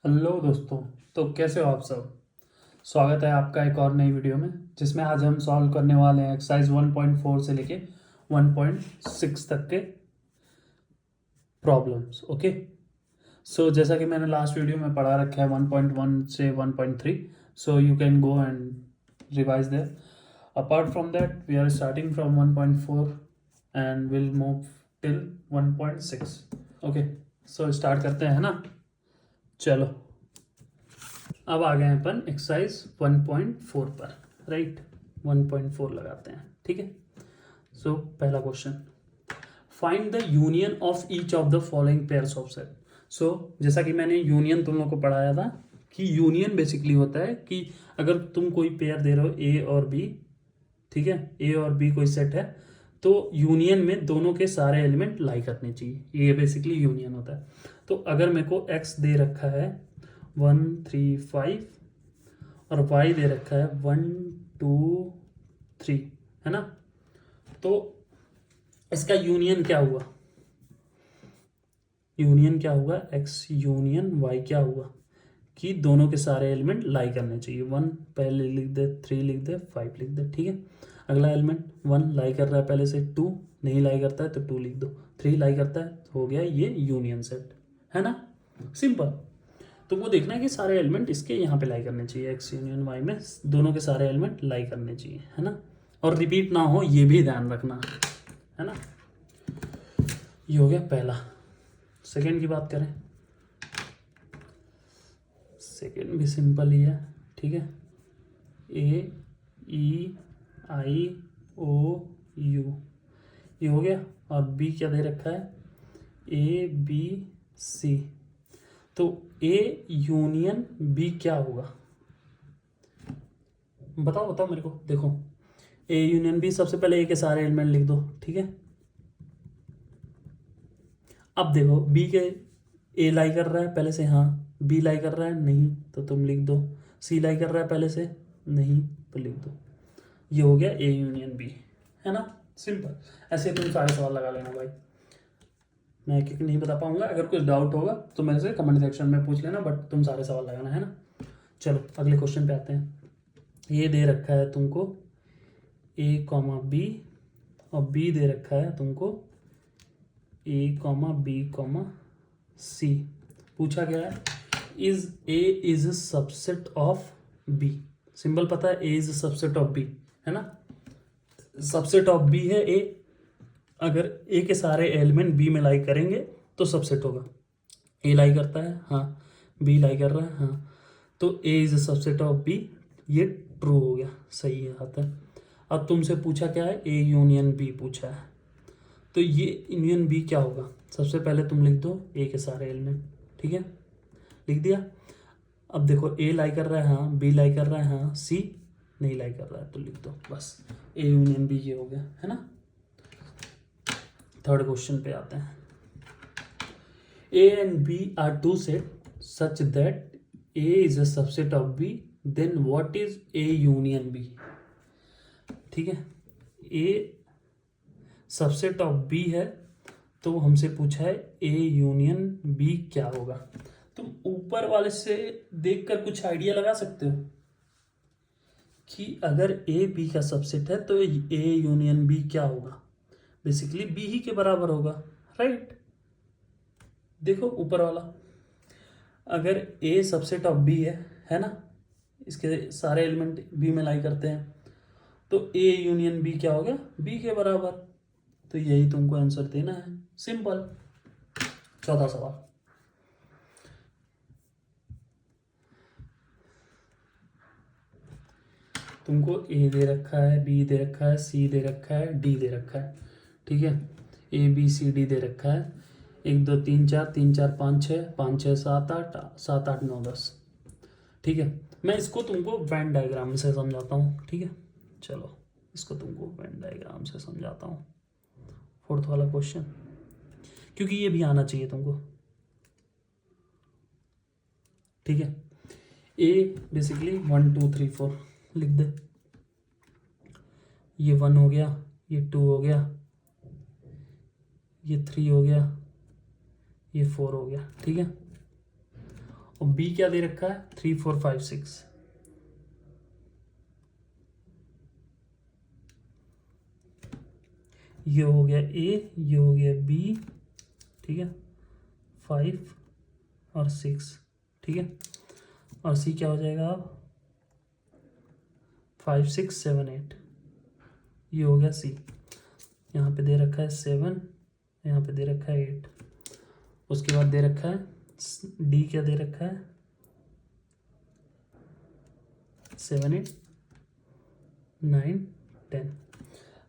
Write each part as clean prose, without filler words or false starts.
Hello दोस्तों। तो कैसे हो आप सब। स्वागत है आपका एक और नई वीडियो में, जिसमें आज हम सॉल्व करने वाले हैं एक्सरसाइज 1.4 से लेके 1.6 तक के प्रॉब्लम्स। ओके, सो जैसा कि मैंने लास्ट वीडियो में पढ़ा रखा है 1.1 से 1.3, so you can go and revise there. Apart from that we are starting from 1.4 and will move till 1.6। Okay, so start करते हैं ना। चलो, अब आ गए हैं अपन एक्सरसाइज 1.4 पर। राइट, 1.4 लगाते हैं। ठीक है, सो पहला question, find the union of each of the following pairs of set. So जैसा कि मैंने यूनियन तुम लोग को पढ़ाया था कि यूनियन बेसिकली होता है कि अगर तुम कोई पेयर दे रहे हो ए और बी, ठीक है, ए और बी कोई सेट है, तो यूनियन में दोनों के सारे एलिमेंट लाई करने चाहिए। ये बेसिकली यूनियन होता है। तो अगर मेरे को एक्स दे रखा है 1 3 5 और y दे रखा है 1 2 3, है ना, तो इसका यूनियन क्या हुआ? यूनियन क्या हुआ? x यूनियन y क्या हुआ कि दोनों के सारे एलिमेंट लाई करने चाहिए। 1 पहले लिख दे, 3 लिख दे, 5 लिख दे। ठीक है, अगला एलिमेंट 1 लाई कर रहा है पहले से, 2 नहीं लाई करता है तो 2 लिख दो, 3 लाई करता है तो हो गया ये यूनियन सेट, है ना, सिंपल। तो वो देखना है कि सारे एलिमेंट इसके यहाँ पे लाई करने चाहिए, एक्स यूनियन वाई में दोनों के सारे एलिमेंट लाई करने चाहिए, है ना, और रिपीट ना हो ये भी ध्यान रखना, है ना। ये हो गया पहला। सेकंड की बात करें, सेकंड भी सिंपल ही है। ठीक है, ए ई आई ओ यू, ये हो गया। और बी क्या दे रखा है? A B C. तो ए यूनियन बी क्या होगा? बताओ बताओ मेरे को। देखो, ए यूनियन बी, सबसे पहले ए के सारे एलिमेंट लिख दो। ठीक है, अब देखो बी के ए लाई कर रहा है पहले से, हाँ। बी लाई कर रहा है नहीं, तो तुम लिख दो। सी लाई कर रहा है पहले से नहीं, तो लिख दो। ये हो गया ए यूनियन बी, है ना, सिंपल। ऐसे तुम सारे सवाल लगा लेना भाई। मैं एक एक नहीं बता पाऊंगा, अगर कुछ डाउट होगा तो मेरे से कमेंट सेक्शन में पूछ लेना, बट तुम सारे सवाल लगाना, है ना। चलो अगले क्वेश्चन पे आते हैं। ये दे रखा है तुमको ए कॉमा बी, और बी दे रखा है तुमको A comma B comma C. पूछा गया है is A is subset of B. Symbol पता है, A is subset of B, है ना। सबसेट ऑफ बी है ए, अगर ए के सारे एलिमेंट बी में लाई करेंगे तो सबसेट होगा। ए लाई करता है, हाँ। बी लाई कर रहा है, हाँ। तो ए इज सबसेट ऑफ बी, ये ट्रू हो गया, सही है आता है। अब तुमसे पूछा क्या है? ए यूनियन बी पूछा है, तो ये यूनियन बी क्या होगा? सबसे पहले तुम लिख दो ए के सारे एलिमेंट। ठीक है, लिख दिया। अब देखो ए लाई कर रहा है, हाँ। बी लाई कर रहा है, हाँ। सी नहीं लाई कर रहा है तो लिख दो, बस ए यूनियन बी ये हो गया, है ना। थर्ड क्वेश्चन पे आते हैं। A and B are two set such that A is a subset of B, then what is A union B. ठीक है, ए सबसेट ऑफ बी है, तो हमसे पूछा है ए यूनियन बी क्या होगा। तुम ऊपर वाले से देखकर कुछ आइडिया लगा सकते हो कि अगर ए बी का सबसेट है तो ए यूनियन बी क्या होगा? बेसिकली बी ही के बराबर होगा, राइट। देखो ऊपर वाला, अगर ए सबसेट ऑफ बी है ना, इसके सारे एलिमेंट बी में लाई करते हैं, तो ए यूनियन बी क्या हो गया? बी के बराबर। तो यही तुमको आंसर देना है, सिंपल। चौथा सवाल, तुमको ए दे रखा है, बी दे रखा है, सी दे रखा है, डी दे रखा है। ठीक है, ए बी सी डी दे रखा है। 1 2 3 4, 3 4 5 6, 5 6 7 8, 7 8 9 10। ठीक है, मैं इसको तुमको वेन डायग्राम से समझाता हूँ। ठीक है, चलो इसको तुमको वेन डायग्राम से समझाता हूँ। फोर्थ वाला क्वेश्चन, क्योंकि ये भी आना चाहिए तुमको। ठीक है, ए बेसिकली 1 2 3 4 लिख दे। ये 1 हो गया, ये 2 हो गया, ये 3 हो गया, ये 4 हो गया। ठीक है, और बी क्या दे रखा है 3 4 5 6। ये हो गया ए, ये हो गया बी, ठीक है, 5 और 6, ठीक है। और सी क्या हो जाएगा अब 5 6 7 8। ये हो गया सी। यहाँ पे दे रखा है 7, यहाँ पे दे रखा है 8। उसके बाद दे रखा है डी, क्या दे रखा है 7 8 9 10।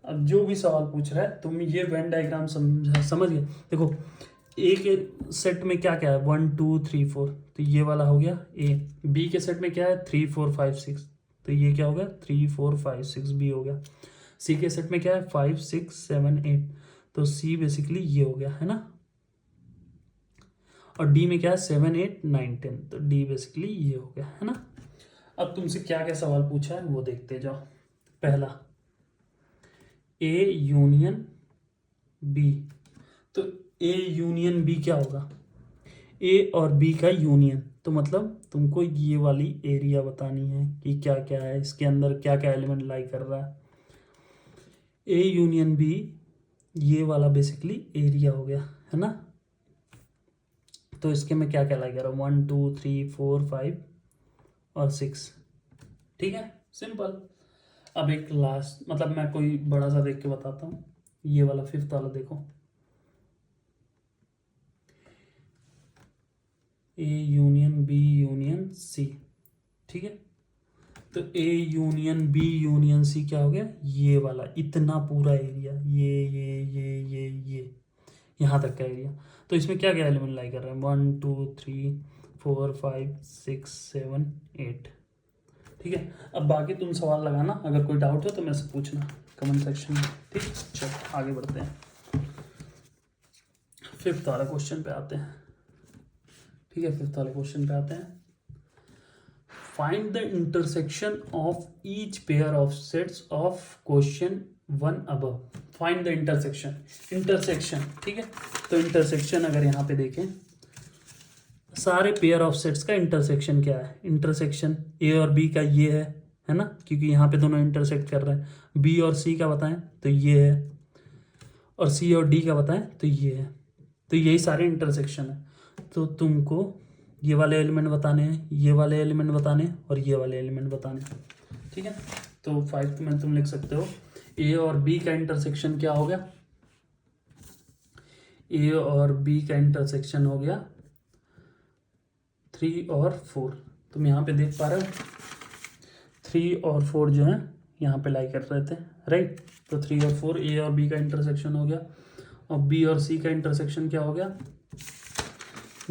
अब जो भी सवाल पूछ रहा है तुम ये वेन डायग्राम समझ गए। देखो ए के सेट में क्या क्या है 1 2 3 4, तो ये वाला हो गया ए। बी के सेट में क्या है 3 4 5 6, तो ये क्या हो गया 3 4 5 6 बी हो गया। सी के सेट में क्या है 5 6 7 8, तो सी बेसिकली ये हो गया, है ना। और डी में क्या है 7 8 9 10, तो डी बेसिकली ये हो गया, है ना। अब तुमसे क्या क्या सवाल पूछा है वो देखते जाओ। पहला ए यूनियन बी, तो ए यूनियन बी क्या होगा, ए और बी का यूनियन, तो मतलब तुमको ये वाली एरिया बतानी है कि क्या क्या है इसके अंदर, क्या क्या एलिमेंट लाई कर रहा है। ए यूनियन बी ये वाला बेसिकली एरिया हो गया, है ना। तो इसके में क्या क्या लाई कर रहा हूँ 1 2 3 4 5 और 6, ठीक है, सिंपल। अब एक लास्ट, मतलब मैं कोई बड़ा सा देख के बताता हूँ। ये वाला 5th वाला देखो, A union B union C, ठीक है। तो A union B union C क्या हो गया, ये वाला इतना पूरा एरिया, ये यहाँ तक का एरिया। तो इसमें क्या क्या एलिमेंट लाई कर रहे हैं 1 2 3 4 5 6 7 8, ठीक है। अब बाकी तुम सवाल लगाना, अगर कोई डाउट हो तो मेरे से पूछना कमेंट सेक्शन में, ठीक। चलो आगे बढ़ते हैं, 5th वाले क्वेश्चन पे आते हैं, ठीक है। 5th वाले क्वेश्चन पे आते हैं। Find the intersection of each pair of sets of question 1 above. Find the intersection, intersection, ठीक है। तो इंटरसेक्शन अगर यहाँ पे देखें, सारे पेयर ऑफ सेट्स का इंटरसेक्शन क्या है, इंटरसेक्शन ए और बी का ये है ना, क्योंकि यहाँ पे दोनों इंटरसेक्ट कर रहे हैं। बी और सी का बताएं तो ये है, और सी और डी का बताएं तो ये है। तो यही सारे इंटरसेक्शन है। तो तुमको ये वाले एलिमेंट बताने हैं, ये वाले एलिमेंट बताने हैं, और ये वाले एलिमेंट बताने हैं, ठीक है। तो 5th में तुम लिख सकते हो ए और बी का इंटरसेक्शन क्या हो गया, ए और बी का इंटरसेक्शन हो गया 3 और 4। तुम यहाँ पे देख पा रहे हो 3 और 4 जो है यहाँ पे लाई कर रहे थे, राइट। तो 3 और 4 ए और बी का इंटरसेक्शन हो गया। और बी और सी का इंटरसेक्शन क्या हो गया,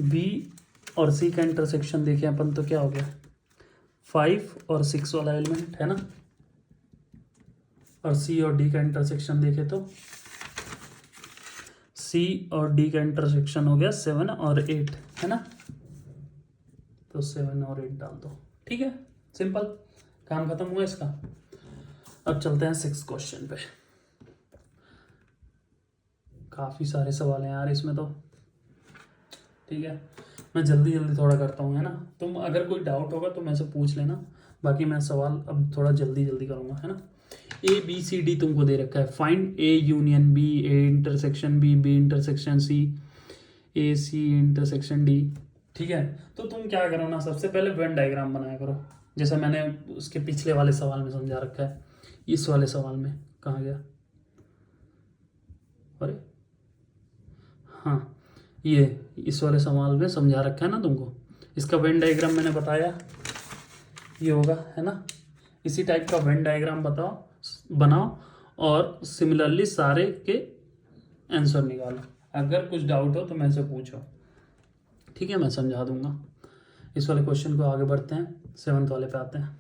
बी और सी का इंटरसेक्शन देखें अपन तो क्या हो गया 5 और 6 वाला एलिमेंट, है ना। और सी और डी का इंटरसेक्शन देखें तो सी और डी का इंटरसेक्शन हो गया 7 और 8, है ना। तो 7 और 8 डाल दो, ठीक है, सिंपल, काम खत्म हुआ इसका। अब चलते हैं 6th क्वेश्चन पे। काफ़ी सारे सवाल हैं यार इसमें तो, ठीक है। मैं जल्दी जल्दी थोड़ा करता हूँ, है ना। तुम अगर कोई डाउट होगा तो मैं से पूछ लेना, बाकी मैं सवाल अब थोड़ा जल्दी जल्दी करूँगा, है ना। ए बी सी डी तुमको दे रखा है, find A union B, A intersection B, B intersection C, A C intersection D, ठीक है। तो तुम क्या करो ना, सबसे पहले वेन डायग्राम बनाया करो, जैसे मैंने उसके पिछले वाले सवाल में समझा रखा है। इस वाले सवाल में कहाँ गया, अरे हाँ, ये इस वाले सवाल में समझा रखा है ना तुमको। इसका वेन डायग्राम मैंने बताया, ये होगा, है ना। इसी टाइप का वेन डायग्राम बनाओ और सिमिलरली सारे के आंसर निकालो। अगर कुछ डाउट हो तो मेरे से पूछो, ठीक है, मैं समझा दूंगा। इस वाले क्वेश्चन को आगे बढ़ते हैं, 7th वाले पे आते हैं,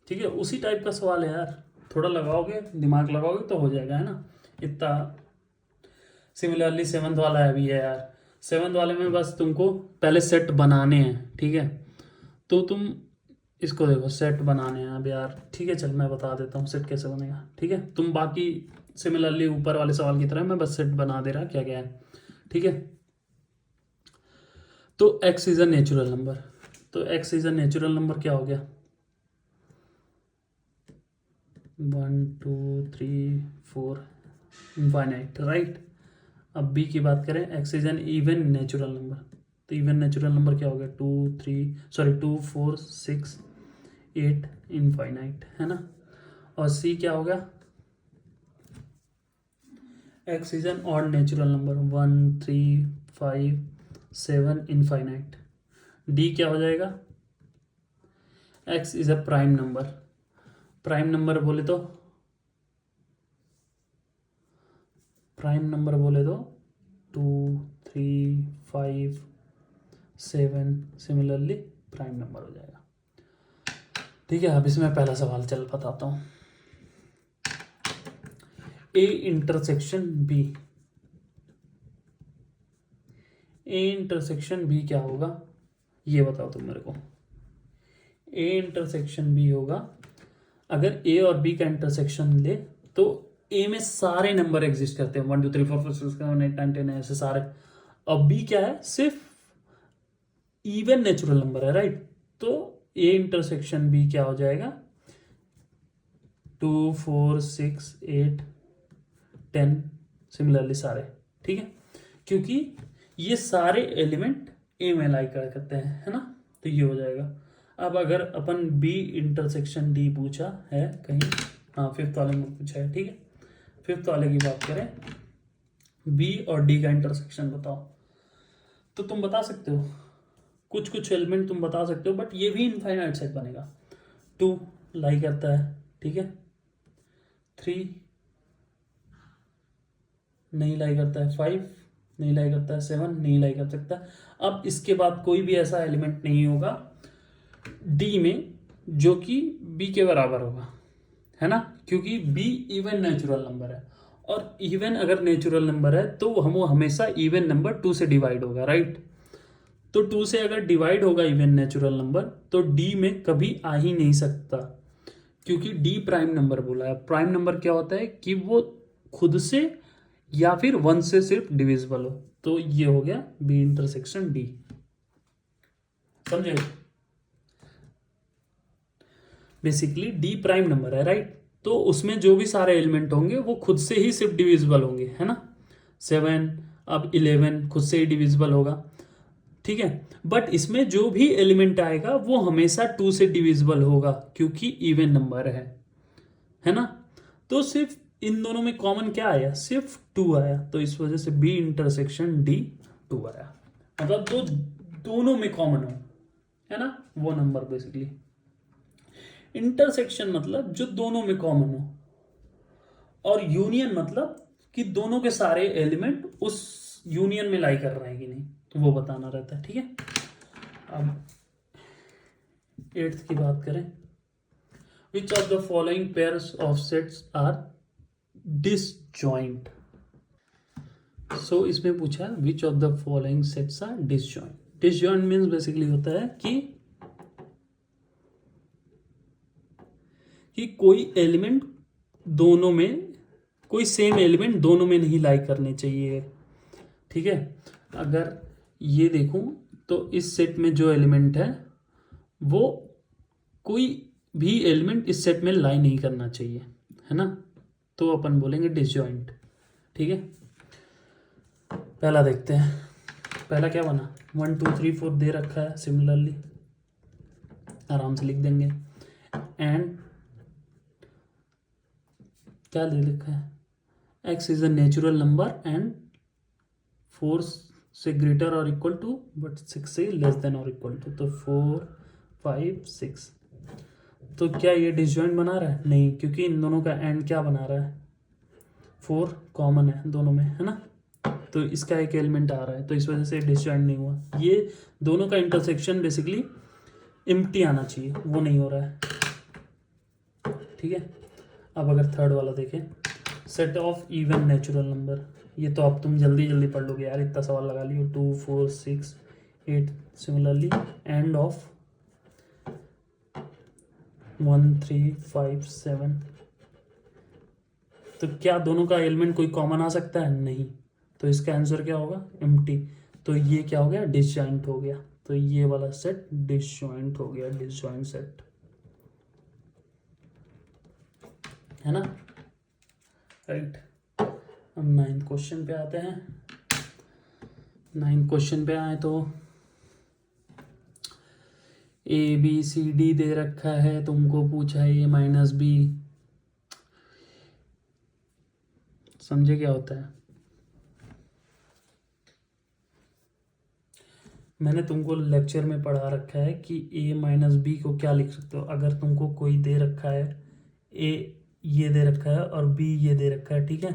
ठीक है। उसी टाइप का सवाल है यार, थोड़ा लगाओगे, दिमाग लगाओगे तो हो जाएगा, है ना। इतना सिमिलरली 7th वाला है भी है यार। 7th वाले में बस तुमको पहले सेट बनाने हैं, ठीक है। तो तुम इसको देखो, सेट बनाने हैं अब यार, ठीक है। चल मैं बता देता हूँ सेट कैसे बनेगा, ठीक है। तुम बाकी सिमिलरली ऊपर वाले सवाल की तरह मैं बस सेट बना दे रहा क्या क्या है, ठीक है। तो x is a natural number, तो x is a natural number क्या हो गया, 1 2 3 4 इनफाइनाइट, राइट। अब b की बात करें, x is an even natural number, तो इवन नेचुरल नंबर क्या हो गया, 2 4 6 8 इनफाइनाइट, है ना। और c क्या हो गया, x is an odd natural number, 1 3 5 7 infinite. d क्या हो जाएगा, x is a prime number, prime number बोले तो 2 3 5 7 सिमिलरली प्राइम नंबर हो जाएगा। ठीक है, अब इसमें पहला सवाल चल बताता हूँ। A intersection B, A intersection B क्या होगा ये बताओ तुम मेरे को। ए इंटरसेक्शन बी होगा, अगर ए और बी का इंटरसेक्शन ले तो ए में सारे नंबर एग्जिस्ट करते हैं, 1 2 3 4 5 6 7 8 9 10 ऐसे सारे। अब बी क्या है, सिर्फ इवन नेचुरल नंबर है, राइट। तो ए इंटरसेक्शन बी क्या हो जाएगा, 2 4 6 8 10 सिमिलरली सारे, ठीक है, क्योंकि ये सारे एलिमेंट ए में लाई करते हैं, है ना, तो ये हो जाएगा। अब अगर अपन बी इंटरसेक्शन डी पूछा है कहीं, हाँ फिफ्थ वाले में पूछा है, ठीक है, फिफ्थ वाले की बात करें, बी और डी का इंटरसेक्शन बताओ, तो तुम बता सकते हो, कुछ कुछ एलिमेंट तुम बता सकते हो, बट ये भी इनफाइनाइट सेट बनेगा। 2 लाई करता है, ठीक है, 3 नहीं लाई करता है, 5 नहीं लाई करता है, 7 नहीं लाई कर सकता। अब इसके बाद कोई भी ऐसा एलिमेंट नहीं होगा डी में जो कि बी के बराबर होगा, है ना, क्योंकि बी इवन नेचुरल नंबर है, और इवन अगर नेचुरल नंबर है तो हम हमेशा इवन नंबर 2 से डिवाइड होगा, राइट। तो 2 से अगर डिवाइड होगा इवन नेचुरल नंबर तो डी में कभी आ ही नहीं सकता, क्योंकि डी प्राइम नंबर बोला है। प्राइम नंबर क्या होता है कि वो खुद से या फिर 1 से सिर्फ डिविजिबल हो, तो ये हो गया बी इंटरसेक्शन डी, समझे। बेसिकली डी प्राइम नंबर है, राइट, तो उसमें जो भी सारे एलिमेंट होंगे वो खुद से ही सिर्फ डिविजिबल होंगे, है ना। 7, अब 11 खुद से ही डिविजिबल होगा, ठीक है, बट इसमें जो भी एलिमेंट आएगा वो हमेशा 2 से डिविजिबल होगा, क्योंकि इवन नंबर है ना। तो सिर्फ इन दोनों में कॉमन क्या आया, सिर्फ 2 आया, तो इस वजह से बी इंटरसेक्शन डी 2 आया, मतलब दोनों में कॉमन हो, है ना, वो नंबर बेसिकली। इंटरसेक्शन मतलब जो दोनों में कॉमन हो, और यूनियन मतलब कि दोनों के सारे एलिमेंट उस यूनियन में लाई कर रहे हैं कि नहीं, तो वो बताना रहता है, ठीक है। अब 8th की बात करें, which of the following pairs of sets are disjoint. So इसमें पूछा है which of the following sets are disjoint. Disjoint means basically होता है कि कोई एलिमेंट दोनों में, कोई सेम एलिमेंट दोनों में नहीं लाई करने चाहिए, ठीक है। अगर ये देखूं तो इस सेट में जो एलिमेंट है वो कोई भी एलिमेंट इस सेट में लाई नहीं करना चाहिए, है ना, तो अपन बोलेंगे डिसजॉइंट, ठीक है। पहला देखते हैं, पहला क्या बना, 1 2 3 4 दे रखा है, सिमिलरली आराम से लिख देंगे। एंड क्या दे रखा है, x is a natural number and 4 से ग्रेटर और इक्वल टू बट 6 से लेस देन और इक्वल टू, तो 4 5 6। तो क्या ये डिसजॉइंट बना रहा है, नहीं, क्योंकि इन दोनों का एंड क्या बना रहा है, 4 कॉमन है दोनों में, है ना, तो इसका एक एलिमेंट आ रहा है, तो इस वजह से डिसजॉइंट नहीं हुआ। ये दोनों का इंटरसेक्शन बेसिकली एम्प्टी आना चाहिए, वो नहीं हो रहा है, ठीक है। अब अगर थर्ड वाला देखें, set of even natural number, ये तो अब तुम जल्दी जल्दी पढ़ लोगे यार, इतना सवाल लगा लियो, 2 4 6 8 सिमिलरली एंड ऑफ 1 3 5 7। तो क्या दोनों का एलिमेंट कोई कॉमन आ सकता है, नहीं, तो इसका आंसर क्या होगा, एम्प्टी। तो ये क्या हो गया, डिसजॉइंट हो गया। तो ये वाला सेट डिसजॉइंट हो गया, डिसजॉइंट सेट, है ना, राइट। अब 9th क्वेश्चन पे आते हैं। 9th क्वेश्चन पे आए तो ABCD दे रखा है, तुमको पूछा है A-B, समझे क्या होता है। मैंने तुमको लेक्चर में पढ़ा रखा है कि A-B को क्या लिख सकते हो। अगर तुमको कोई दे रखा है, A ये दे रखा है और B ये दे रखा है, ठीक है,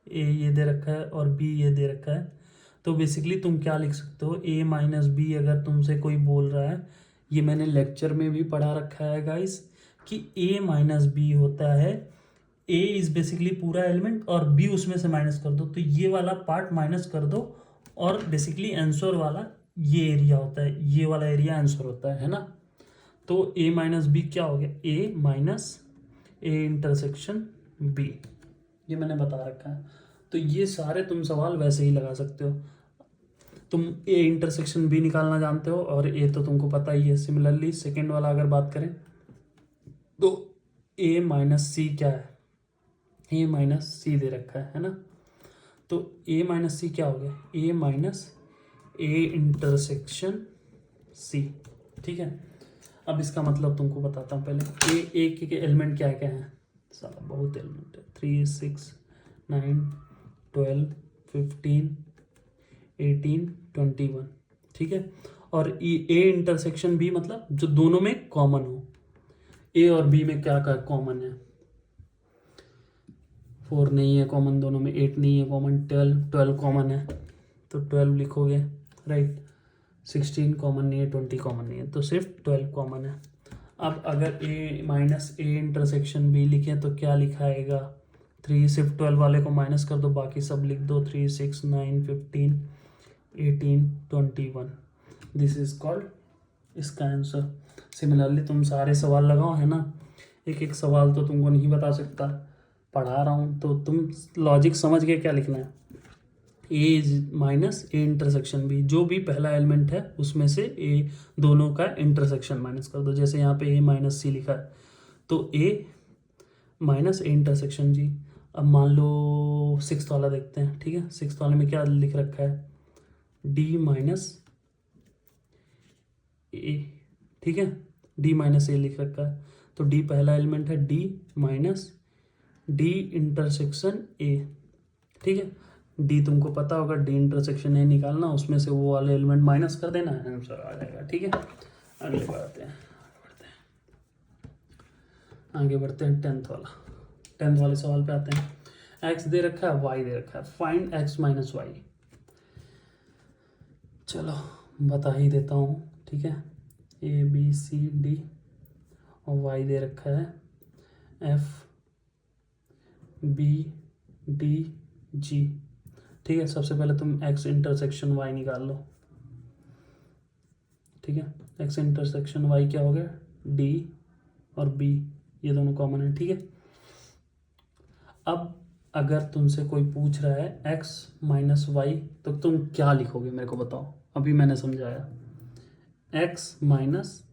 A ये दे रखा है और B ये दे रखा है, तो बेसिकली तुम क्या लिख सकते हो, A-B अगर तुमसे कोई बोल रहा है, ये मैंने लेक्चर में भी पढ़ा रखा है गाइस, कि A-B होता है, A इज बेसिकली पूरा एलिमेंट और B उसमें से माइनस कर दो, तो ये वाला पार्ट माइनस कर दो और बेसिकली आंसर वाला ये एरिया होता है, ये वाला एरिया आंसर होता है ना। तो A-B क्या हो गया, A इंटरसेक्शन B, ये मैंने बता रखा है। तो ये सारे तुम सवाल वैसे ही लगा सकते हो। तुम A इंटरसेक्शन B निकालना जानते हो और A तो तुमको पता ही है। सिमिलरली सेकेंड वाला अगर बात करें तो A-C क्या है, A-C दे रखा है ना, तो A-C क्या हो गया, A इंटरसेक्शन C, ठीक है। अब इसका मतलब तुमको बताता हूँ पहले। ए के एलिमेंट क्या क्या हैं, साला बहुत एलिमेंट है, 3, 6, 9, 12, 15, 18, 21, ठीक है। और A इंटरसेक्शन B मतलब जो दोनों में कॉमन हो। A और B में क्या क्या कॉमन है, 4 नहीं है कॉमन दोनों में, 8 नहीं है कॉमन, 12 कॉमन है, तो 12 लिखोगे, राइट। 16 कॉमन नहीं है, 20 कॉमन नहीं है, तो सिर्फ 12 कॉमन है। अब अगर A इंटरसेक्शन B लिखें तो क्या लिखाएगा, 3, सिर्फ 12 वाले को माइनस कर दो, बाकी सब लिख दो, 3, 6, 9, 15, 18, 21, दिस इज कॉल्ड इसका आंसर। सिमिलरली तुम सारे सवाल लगाओ, है ना, एक एक सवाल तो तुमको नहीं बता सकता, पढ़ा रहा हूँ तो तुम लॉजिक समझ के क्या लिखना है। A इंटरसेक्शन B, जो भी पहला एलिमेंट है उसमें से A दोनों का इंटरसेक्शन माइनस कर दो। जैसे यहाँ पे A-C लिखा है तो A इंटरसेक्शन G। अब मान लो 6th वाला देखते हैं, ठीक है। 6th वाले में क्या लिख रखा है, D-A, ठीक है, D-A लिख रखा है, तो D पहला एलिमेंट है, D इंटरसेक्शन A, ठीक है। D तुमको पता होगा, D इंटरसेक्शन A निकालना, उसमें से वो वाले एलिमेंट माइनस कर देना, आंसर आ जाएगा, ठीक है। आगे बढ़ते हैं, आगे बढ़ते हैं 10th वाले सवाल पे आते हैं। x दे रखा है, y दे रखा है, फाइंड x माइनस वाई। चलो बता ही देता हूँ, ठीक है। A-B-C-D और y दे रखा है F-B-D-G, ठीक है। सबसे पहले तुम x इंटरसेक्शन y निकाल लो, ठीक है। x इंटरसेक्शन y क्या हो गया, D और B, ये दोनों कॉमन है, ठीक है। अब अगर तुमसे कोई पूछ रहा है x माइनस वाई, तो तुम क्या लिखोगे मेरे को बताओ। अभी मैंने समझाया, x minus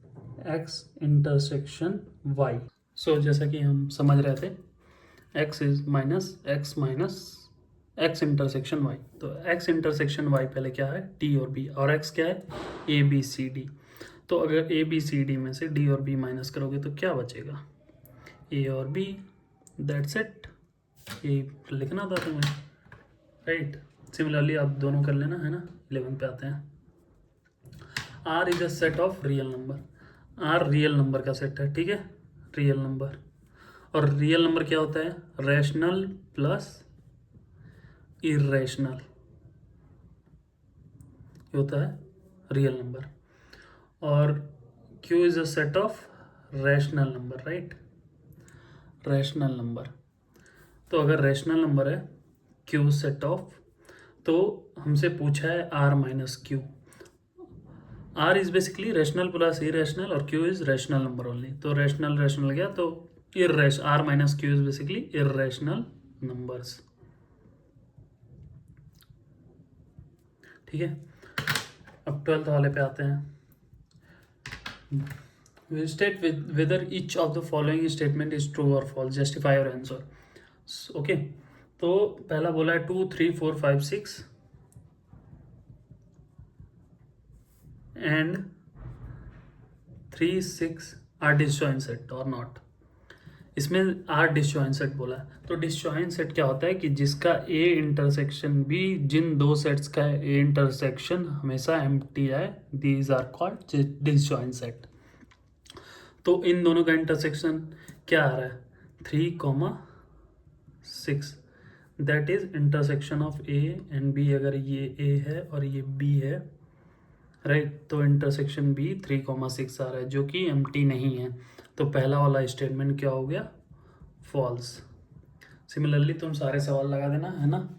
x intersection y। सो जैसा कि हम समझ रहे थे, x minus x intersection y, तो x इंटरसेक्शन y पहले क्या है, t और b, और x क्या है, A-B-C-D। तो अगर A-B-C-D में से D और B माइनस करोगे तो क्या बचेगा, A और B, दैट्स इट। ये लिखना था तुम्हें, राइट। सिमिलरली आप दोनों कर लेना, है ना। 11 पे आते हैं। R is a set of real number, R real number का सेट है, ठीक है, रियल नंबर। और रियल नंबर क्या होता है, रैशनल प्लस इरेशनल, ये होता है रियल नंबर। और Q is a set of rational number, right, rational number. तो अगर रैशनल नंबर है Q सेट ऑफ, तो हमसे पूछा है R minus Q. R is basically rational plus irrational और Q is rational number only, तो रैशनल गया, तो R minus Q is basically irrational numbers. ठीक है, अब 12th वाले पे आते हैं। State whether each of the following statement is true और फॉल्स, जस्टिफाई और आंसर। ओके, तो पहला बोला है 2 3 4 5 6 एंड 3 6 आर डिसजॉइंट सेट और नॉट। इसमें आर डिसजॉइंट सेट बोला है, तो डिसजॉइंट सेट क्या होता है कि जिसका ए इंटरसेक्शन बी, जिन दो सेट्स का ए इंटरसेक्शन हमेशा एम्प्टी है, these are called disjoint set. तो इन दोनों का इंटरसेक्शन क्या आ रहा है, 3,6, that is intersection of A and B. अगर ये ए है और ये बी है, राइट, तो इंटरसेक्शन बी 3,6 आ रहा है, जो कि एम्प्टी नहीं है। तो पहला वाला स्टेटमेंट क्या हो गया, फॉल्स। सिमिलरली तुम सारे सवाल लगा देना, है ना,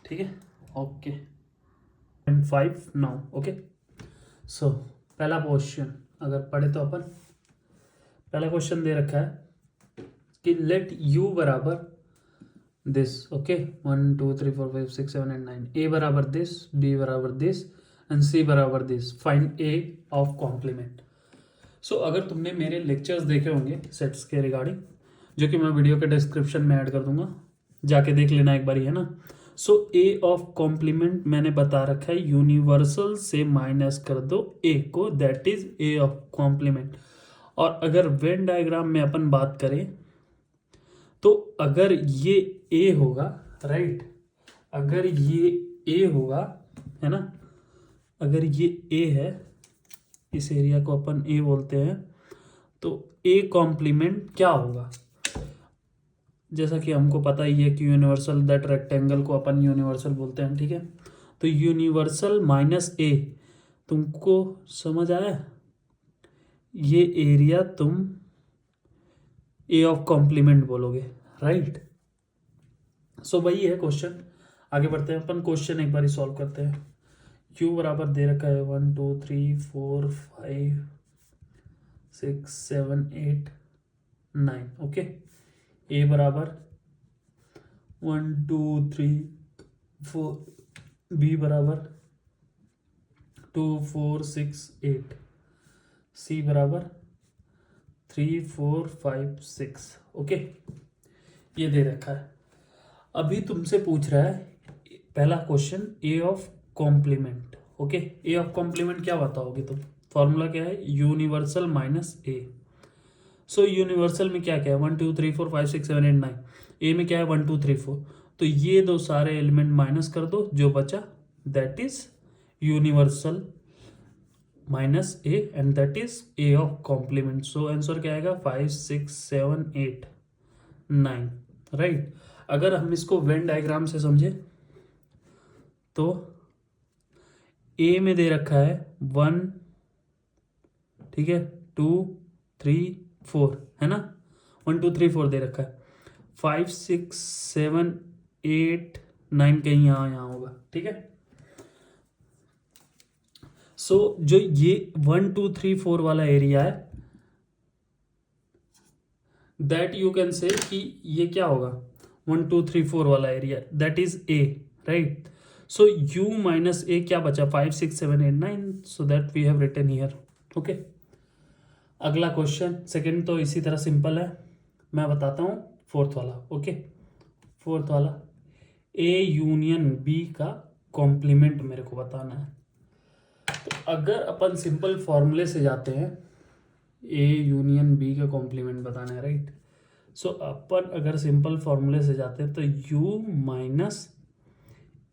ठीक है, ओके। 5 now, okay. सो पहला क्वेश्चन अगर पढ़े तो अपन, पहला क्वेश्चन दे रखा है कि लेट u बराबर दिस, ओके, 1 2 3 4 5 6 7 8 9, a बराबर दिस, b बराबर दिस एंड c बराबर this, find a of complement. So अगर तुमने मेरे लेक्चर्स देखे होंगे सेट्स के रिगार्डिंग, जो कि मैं वीडियो के डिस्क्रिप्शन में ऐड कर दूंगा, जाके देख लेना एक बार, है ना। सो ए ऑफ कॉम्प्लीमेंट मैंने बता रखा है, यूनिवर्सल से माइनस कर दो ए को, that is A of complement. और अगर वेन डायग्राम में अपन बात करें तो अगर ये ए होगा, राइट, अगर ये ए होगा, है ना, अगर ये ए है, इस एरिया को अपन ए बोलते हैं, तो ए कॉम्प्लीमेंट क्या होगा, जैसा कि हमको पता ही है कि यूनिवर्सल, दैट रेक्टेंगल को अपन यूनिवर्सल बोलते हैं, ठीक है। तो यूनिवर्सल माइनस ए, तुमको समझ आया, ये एरिया तुम ए ऑफ कॉम्प्लीमेंट बोलोगे, राइट। सो वही है क्वेश्चन। आगे बढ़ते हैं अपन, क्वेश्चन एक बार सॉल्व करते हैं। क्यू बराबर दे रखा है 1 2 3 4 5 6 7 8 9, ओके। ए बराबर 1 2 3 4, बी बराबर 2 4 6 8, सी बराबर 3 4 5 6, ओके। ये दे रखा है। अभी तुमसे पूछ रहा है पहला question A of complement, okay. A of complement क्या बताओगे तुम, फॉर्मूला क्या है, universal minus A. So universal में क्या क्या है, 1 2 3 4 5 6 7 8 9, ए में क्या है 1 2 3 4, तो ये दो सारे एलिमेंट माइनस कर दो, जो बचा that is universal minus A and that is A of complement. So answer क्या आएगा 5 6 7 8 9, राइट। अगर हम इसको वेन डायग्राम से समझे तो ए में दे रखा है 1, ठीक है, 2 3 4, है ना, 1 2 3 4 दे रखा है, 5 6 7 8 9 कहीं यहाँ होगा, ठीक है। सो जो ये 1 2 3 4 वाला एरिया है, दैट यू कैन से कि ये क्या होगा, 1 2 3 4 वाला area, that is A, right. So u minus A क्या बचा, 5 6 7 8 9, so that we have written here, okay. अगला क्वेश्चन सेकंड तो इसी तरह सिंपल है, मैं बताता हूँ फोर्थ वाला, ओके। फोर्थ वाला ए यूनियन बी का कॉम्प्लीमेंट मेरे को बताना है। तो अगर अपन सिंपल फॉर्मूले से जाते हैं, ए यूनियन बी का कॉम्प्लीमेंट बताना है, राइट। सो अपन अगर सिंपल फॉर्मूले से जाते हैं तो u minus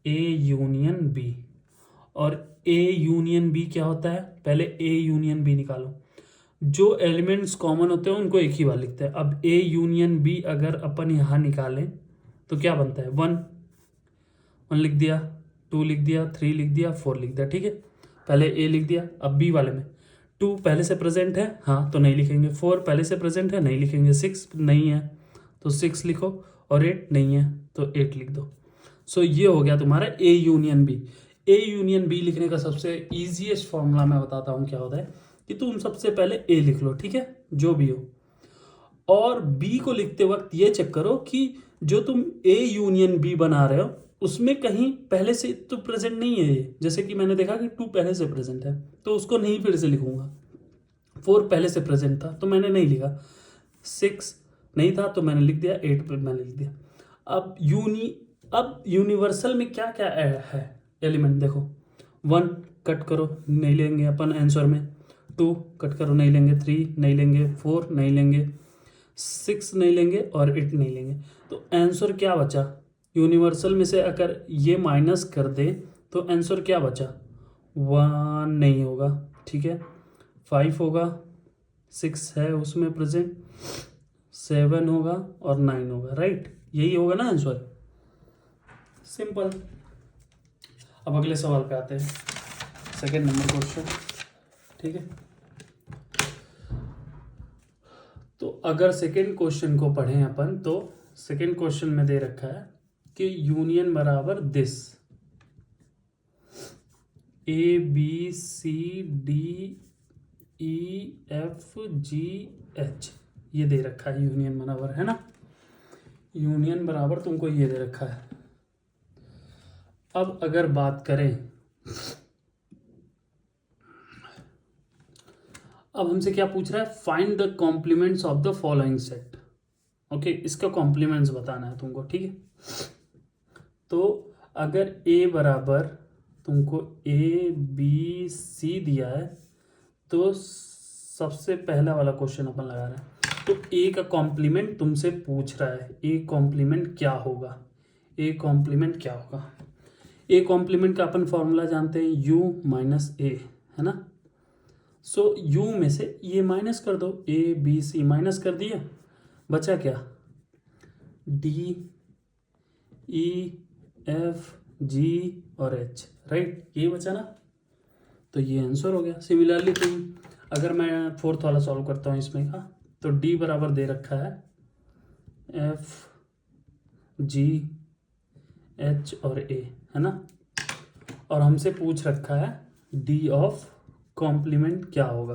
A union B, और ए यूनियन बी क्या होता है, पहले ए यूनियन बी निकालो, जो एलिमेंट्स कॉमन होते हैं उनको एक ही बार लिखते हैं। अब ए यूनियन बी अगर अपन यहाँ निकालें तो क्या बनता है, 1 1 लिख दिया, 2 लिख दिया, 3 लिख दिया, 4 लिख दिया, ठीक है। पहले ए लिख दिया, अब बी वाले में 2 पहले से प्रेजेंट है, हाँ, तो नहीं लिखेंगे, 4 पहले से प्रेजेंट है, नहीं लिखेंगे, 6 नहीं है तो 6 लिखो, और 8 नहीं है तो 8 लिख दो। सो ये हो गया तुम्हारा A union B. A union B लिखने का सबसे ईजीएस्ट फॉर्मूला मैं बताता हूँ क्या होता है, कि तुम सबसे पहले ए लिख लो, ठीक है, जो भी हो, और बी को लिखते वक्त ये चेक करो कि जो तुम ए यूनियन बी बना रहे हो उसमें कहीं पहले से तो प्रेजेंट नहीं है ये, जैसे कि मैंने देखा कि 2 पहले से प्रेजेंट है तो उसको नहीं फिर से लिखूंगा। 4 पहले से प्रेजेंट था तो मैंने नहीं लिखा। 6 नहीं था तो मैंने लिख दिया। 8 पे मैंने लिख दिया। अब यूनिवर्सल में क्या क्या है एलिमेंट देखो। 1 कट करो, नहीं लेंगे अपन आंसर में। 2 कट करो, नहीं लेंगे। 3 नहीं लेंगे। 4 नहीं लेंगे। 6 नहीं लेंगे और 8 नहीं लेंगे। तो आंसर क्या बचा यूनिवर्सल में से? अगर ये माइनस कर दे तो आंसर क्या बचा? 1 नहीं होगा, ठीक है। 5 होगा, 6 है उसमें प्रेजेंट, 7 होगा और 9 होगा, राइट। यही होगा ना आंसर, सिंपल। अब अगले सवाल पे आते हैं, सेकंड नंबर क्वेश्चन, ठीक है। तो अगर सेकंड क्वेश्चन को पढ़ें अपन तो सेकंड क्वेश्चन में दे रखा है कि यूनियन बराबर this, A B C D E F G H, ये दे रखा है यूनियन बराबर, है ना। यूनियन बराबर तुमको ये दे रखा है। अब अगर बात करें, अब हमसे क्या पूछ रहा है? Find the complements of the following set. Okay, इसका कॉम्प्लीमेंट्स बताना है तुमको, ठीक है। तो अगर ए बराबर तुमको ए बी सी दिया है तो सबसे पहला वाला क्वेश्चन अपन लगा रहे हैं। तो ए का कॉम्प्लीमेंट तुमसे पूछ रहा है, ए कॉम्प्लीमेंट क्या होगा? ए कॉम्प्लीमेंट क्या होगा? ए कॉम्प्लीमेंट का अपन फॉर्मूला जानते हैं, यू माइनस ए, है ना। सो यू में से ये माइनस कर दो, ए बी सी माइनस कर दिया, बचा क्या? डी ई एफ जी और एच, राइट, ये बचा ना। तो ये आंसर हो गया। सिमिलरली तुम अगर मैं फोर्थ वाला सॉल्व करता हूँ इसमें का, तो डी बराबर दे रखा है एफ जी एच और ए, है ना। और हमसे पूछ रखा है डी ऑफ कॉम्प्लीमेंट क्या होगा।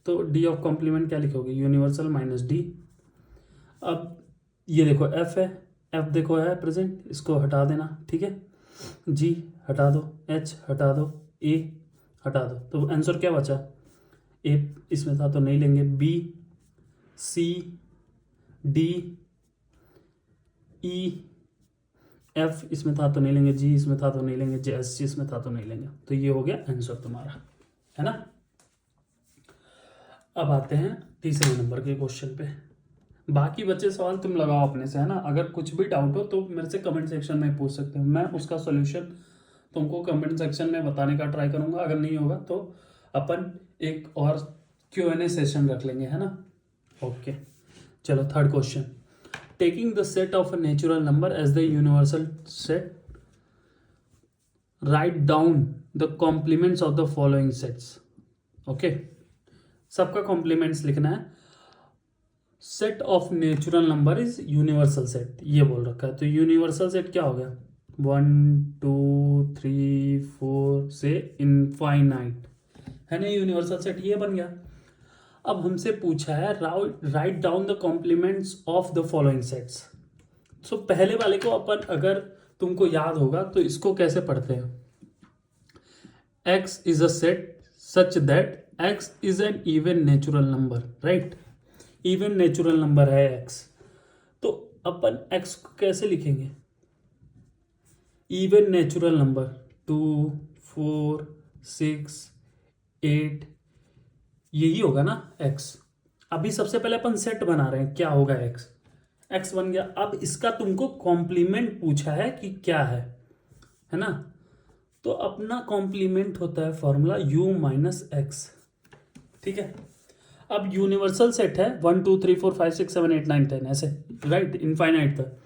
तो डी ऑफ कॉम्प्लीमेंट क्या लिखोगे? Universal minus D. अब ये देखो एफ है, एफ देखो है प्रेजेंट, इसको हटा देना, ठीक है। जी हटा दो, एच हटा दो, ए हटा दो, तो आंसर क्या बचा? ए इसमें था तो नहीं लेंगे, B C D E F इसमें था तो नहीं लेंगे, जी इसमें था तो नहीं लेंगे, जे एस सी इसमें था तो नहीं लेंगे। तो ये हो गया आंसर तुम्हारा, है ना। अब आते हैं तीसरे नंबर के क्वेश्चन पे। बाकी बच्चे सवाल तुम लगाओ अपने से, है ना। अगर कुछ भी डाउट हो तो मेरे से कमेंट सेक्शन में पूछ सकते हो, मैं उसका सॉल्यूशन तुमको कमेंट सेक्शन में बताने का ट्राई करूंगा। अगर नहीं होगा तो अपन एक और Q&A सेशन रख लेंगे, है ना। ओके, चलो third question. Taking the set of a natural number as the universal set, write down the complements of the following sets. Okay, सबका कॉम्प्लीमेंट्स लिखना है। Set of natural number is universal set, ये बोल रखा है। तो universal set क्या हो गया? 1 2 3 4 से इनफाइनाइट, है ना। यूनिवर्सल सेट ये बन गया। अब हमसे पूछा है write down the complements of the following sets. So पहले वाले को अपन, अगर तुमको याद होगा तो इसको कैसे पढ़ते हैं? X is a set such that x is an even natural number, right. Even natural number है एक्स, तो अपन एक्स को कैसे लिखेंगे? इवन नेचुरल नंबर 2 4 6 8, यही होगा ना एक्स। अभी सबसे पहले अपन सेट बना रहे हैं, क्या होगा एक्स, एक्स बन गया। अब इसका तुमको कॉम्प्लीमेंट पूछा है कि क्या है ना। तो अपना कॉम्प्लीमेंट होता है फॉर्मूला u माइनस एक्स, ठीक है। अब यूनिवर्सल सेट है 1 2 3 4 5 6 7 8 9 10 ऐसे, राइट, इनफाइनाइट तक।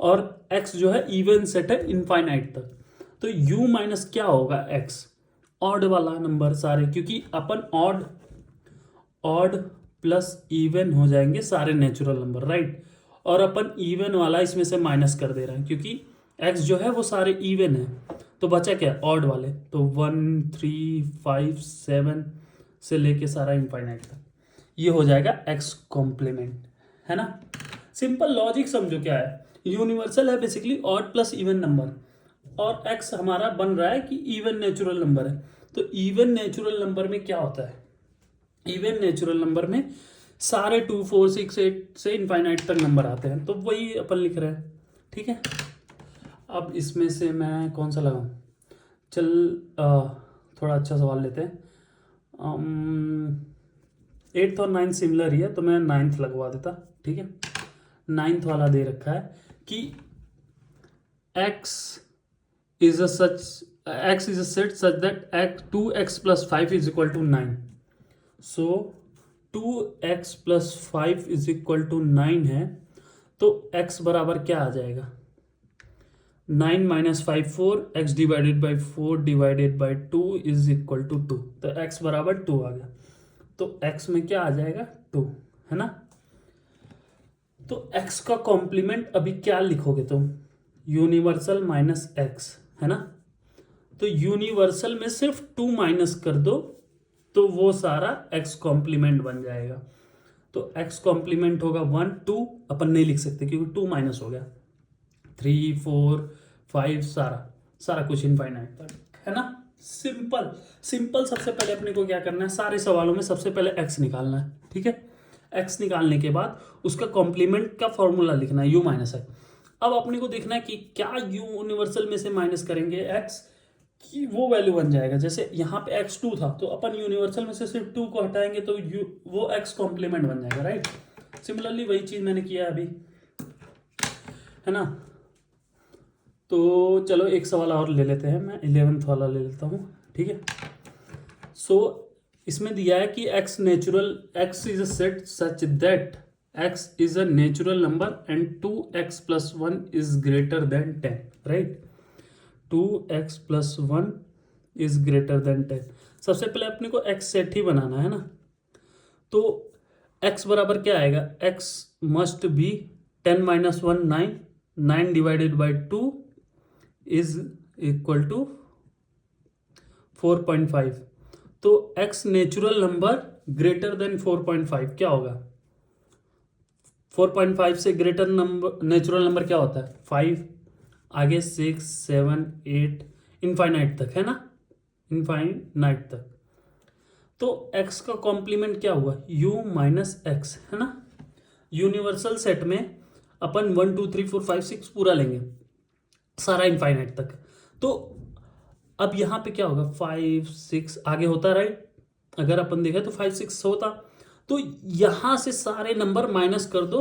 और x जो है इवन सेट है इनफाइनाइट तक। तो u माइनस क्या होगा x, ऑड वाला नंबर सारे, क्योंकि अपन ऑड प्लस इवन हो जाएंगे सारे नेचुरल नंबर, राइट। और अपन इवन वाला इसमें से माइनस कर दे रहे हैं क्योंकि x जो है वो सारे इवन है। तो बचा क्या? ऑड वाले। तो 1 3 5 7 से लेके सारा इनफाइनाइट तक, ये हो जाएगा x कॉम्प्लीमेंट, है ना। सिंपल लॉजिक समझो क्या है। यूनिवर्सल है basically odd plus even number, और x हमारा बन रहा है कि इवन नेचुरल नंबर है। तो इवन नेचुरल नंबर में क्या होता है, इवन नेचुरल नंबर में सारे 2 4 6 8 से इनफाइनाइट तक नंबर आते हैं, तो वही अपन लिख रहे हैं। ठीक है, अब इसमें से मैं कौन सा लगाऊं, चल थोड़ा अच्छा सवाल लेते हैं। 8th और 9th सिमिलर ही है, तो मैं 9th लगवा देता। ठीक है, 9th वाला दे रखा है कि x is a set such that 2x plus 5 is equal to 9. So 2x plus 5 is equal to 9 है, तो x बराबर क्या आ जाएगा, 9 minus 5 4, x divided by 4 divided by 2 is equal to 2। तो x बराबर 2 आ गया, तो x में क्या आ जाएगा 2, है ना। तो x का कॉम्प्लीमेंट अभी क्या लिखोगे तुम, यूनिवर्सल माइनस x, है ना। तो यूनिवर्सल में सिर्फ 2 माइनस कर दो तो वो सारा x कॉम्प्लीमेंट बन जाएगा। तो x कॉम्प्लीमेंट होगा 1 2, अपन नहीं लिख सकते क्योंकि 2 माइनस हो गया, 3 4 5 सारा कुछ इनफाइनाइट तक, है ना। Simple simple. सबसे पहले अपने को क्या करना है, सारे सवालों में सबसे पहले x निकालना है। ठीक है, x निकालने के बाद उसका कॉम्प्लीमेंट का फॉर्मूला लिखना है, u माइनस x। अब अपने को देखना है कि क्या यूनिवर्सल में से माइनस करेंगे x कि वो वैल्यू बन जाएगा। जैसे यहाँ पे x2 था, तो अपन यूनिवर्सल में से सिर्फ 2 को हटाएंगे तो वो x कॉम्प्लीमेंट बन जाएगा, राइट। सिमिलरली वही चीज मैंने किया अभी, है ना। तो चलो एक सवाल और ले लेते हैं, मैं 11th वाला ले लेता हूँ। ठीक है, सो इसमें दिया है कि x is a set such that x is a natural number and 2x plus 1 is greater than 10, right. 2x plus 1 is greater than 10। सबसे पहले अपने को x सेट ही बनाना है ना, तो x बराबर क्या आएगा, x must be 10 minus 1 9, 9 divided by 2 is equal to 4.5। तो x natural number greater than 4.5 क्या होगा, 4.5 से ग्रेटर नंबर नेचुरल नंबर क्या होता है 5, आगे 6 7 8 इनफाइनाइट तक, है ना, इनफाइनाइट तक। तो x का कॉम्प्लीमेंट क्या हुआ, u माइनस एक्स, है ना। यूनिवर्सल सेट में अपन 1 2 3 4 5 6 पूरा लेंगे, सारा इनफाइनाइट तक। तो अब यहाँ पे क्या होगा, 5 6 आगे होता, राइट। अगर अपन देखें तो 5 6 होता, तो यहां से सारे नंबर माइनस कर दो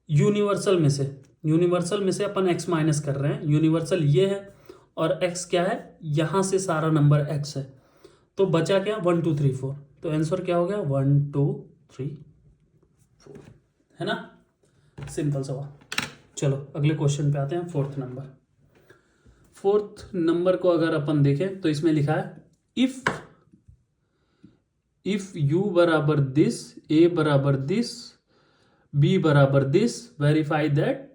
यूनिवर्सल में से। यूनिवर्सल में से अपन x माइनस कर रहे हैं, यूनिवर्सल ये है और x क्या है, यहां से सारा नंबर x है। तो बचा क्या 1 2 3 4, तो आंसर क्या हो गया 1 2 3 4, है ना। सिंपल सवाल। चलो अगले क्वेश्चन पे आते हैं, 4th नंबर। 4th नंबर को अगर अपन देखें तो इसमें लिखा है इफ u बराबर दिस, a बराबर दिस, b बराबर this, verify that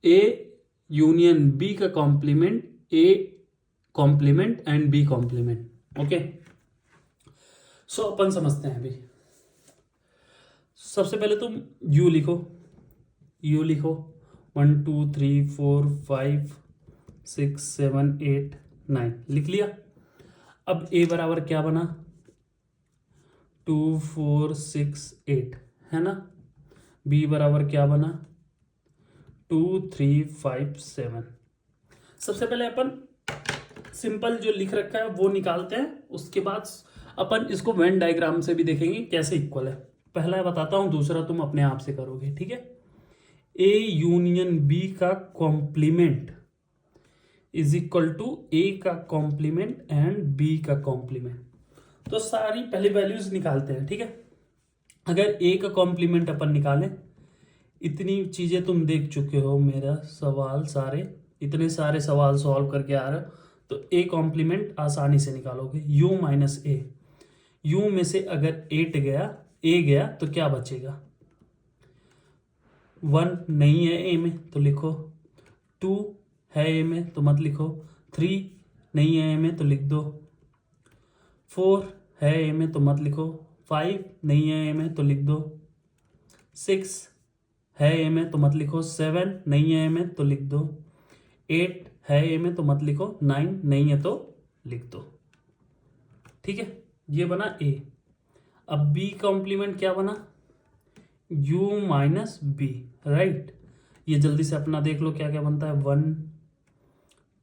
a union b का complement a complement and b complement. Okay, so अपन समझते हैं अभी। सबसे पहले तुम u लिखो 1 2 3 4 5 6 7 8 9 लिख लिया। अब a बराबर क्या बना 2 4 6 8, है ना। b बराबर क्या बना 2 3 5 7। सबसे पहले अपन सिंपल जो लिख रखा है वो निकालते हैं, उसके बाद अपन इसको वेन डायग्राम से भी देखेंगे कैसे इक्वल है। पहला बताता हूं, दूसरा तुम अपने आप से करोगे, ठीक है। a यूनियन b का complement is equal to a का कॉम्प्लीमेंट एंड b का कॉम्प्लीमेंट। तो सारी पहले वैल्यूज निकालते हैं, ठीक है। अगर a का कॉम्प्लीमेंट अपन निकालें, इतनी चीजें तुम देख चुके हो, मेरा सवाल सारे इतने सारे सवाल सॉल्व करके आ रहे हो, तो a कॉम्प्लीमेंट आसानी से निकालोगे। u माइनस ए, u में से अगर 8 गया, a गया तो क्या बचेगा 1 नहीं है a में तो लिखो, 2 है a में तो मत लिखो, 3 नहीं है a में तो लिख दो, 4 है a में तो मत लिखो, 5 नहीं है a में तो लिख दो, 6 है ए में तो मत लिखो, 7 नहीं है ए में तो लिख दो, 8 है ए में तो मत लिखो, 9 नहीं है तो लिख दो। ठीक है, ये बना ए। अब बी कॉम्प्लीमेंट क्या बना, u माइनस बी, राइट। ये जल्दी से अपना देख लो क्या क्या बनता है, 1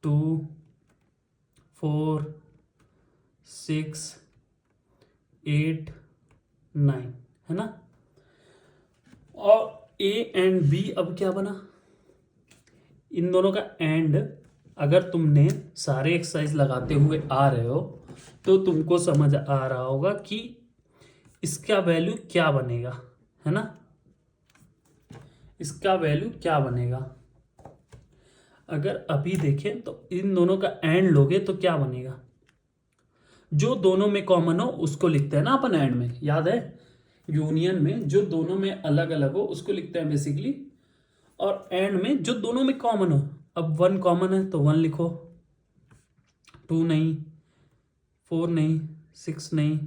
2 4 6 8 9, है ना। और ए एंड बी अब क्या बना, इन दोनों का एंड अगर तुमने सारे एक्सरसाइज लगाते हुए आ रहे हो तो तुमको समझ आ रहा होगा कि इसका वैल्यू क्या बनेगा, है ना। इसका वैल्यू क्या बनेगा, अगर अभी देखें तो इन दोनों का एंड लोगे तो क्या बनेगा, जो दोनों में कॉमन हो उसको लिखते हैं ना अपन एंड में, याद है। यूनियन में जो दोनों में अलग अलग हो उसको लिखते हैं बेसिकली, और एंड में जो दोनों में कॉमन हो। अब 1 कॉमन है तो 1 लिखो, 2 नहीं, 4 नहीं, 6 नहीं,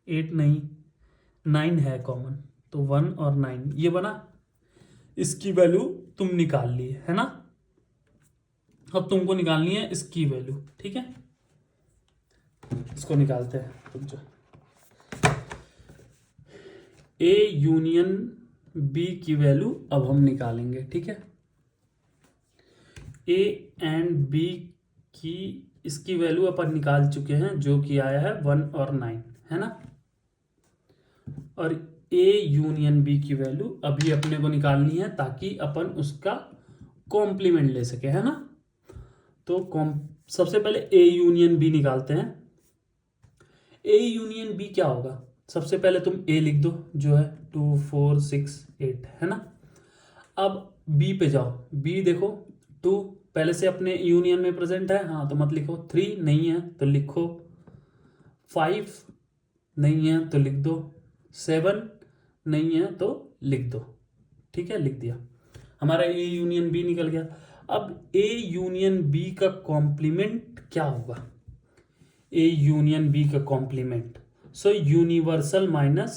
8 नहीं, 9 है कॉमन तो 1 और 9 ये बना। इसकी वैल्यू तुम निकाल लिए, है ना। अब तुमको निकालनी है इसकी वैल्यू, ठीक है। इसको निकालते हैं, रुक जाओ। ए यूनियन बी की वैल्यू अब हम निकालेंगे, ठीक है। ए एंड बी की इसकी वैल्यू अपन निकाल चुके हैं, जो कि आया है 1 और 9, है ना। और ए यूनियन बी की वैल्यू अभी अपने को निकालनी है ताकि अपन उसका कॉम्प्लीमेंट ले सके, है ना। तो सबसे पहले ए यूनियन बी निकालते हैं। ए यूनियन बी क्या होगा, सबसे पहले तुम ए लिख दो जो है 2 4 6 8, है ना। अब बी पे जाओ, बी देखो 2 पहले से अपने यूनियन में प्रेजेंट है, हाँ तो मत लिखो। 3 नहीं है तो लिखो, 5 नहीं है तो लिख दो, 7 नहीं है तो लिख दो, ठीक है, लिख दिया। हमारा ए यूनियन बी निकल गया। अब ए यूनियन बी का कॉम्प्लीमेंट क्या होगा, ए यूनियन बी का complement, so universal minus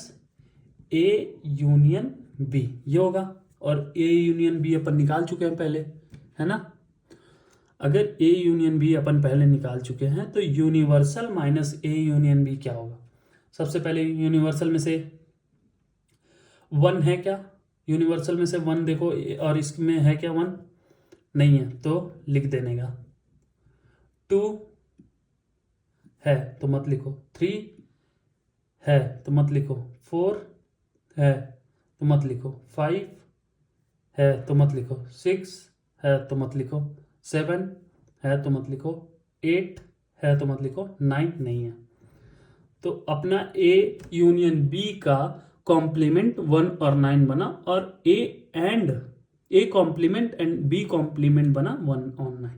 A union B ये होगा। और ए यूनियन बी अपन निकाल चुके हैं पहले, है ना। अगर ए यूनियन बी अपन पहले निकाल चुके हैं तो universal minus A union B क्या होगा। सबसे पहले यूनिवर्सल में से 1 है क्या, यूनिवर्सल में से 1 देखो, और इसमें है क्या 1 नहीं है तो लिख देने का। 2 है तो मत लिखो, 3 है तो मत लिखो, 4 है तो मत लिखो, 5 है तो मत लिखो, 6 है तो मत लिखो, 7 है तो मत लिखो, 8 है तो मत लिखो, 9 नहीं है। तो अपना ए यूनियन बी का कॉम्प्लीमेंट 1 और 9 बना, और A complement and B complement बना 1 और 9।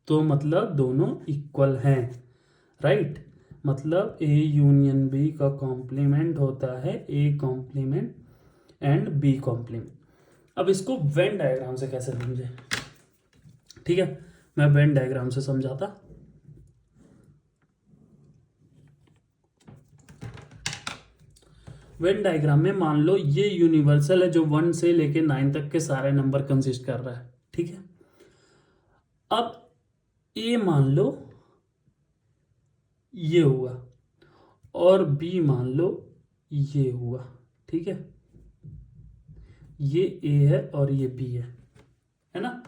तो मतलब दोनों इक्वल हैं, राइट। मतलब ए यूनियन बी का कॉम्प्लीमेंट होता है A complement and B complement. अब इसको वेन डायग्राम से कैसे समझे, ठीक है, मैं वेन डायग्राम से समझाता। वेन डायग्राम में मान लो ये यूनिवर्सल है जो 1 से लेके 9 तक के सारे नंबर कंसिस्ट कर रहा है, ठीक है। अब ए मान लो ये हुआ और बी मान लो ये हुआ, ठीक है। ये ए है और ये बी है ना।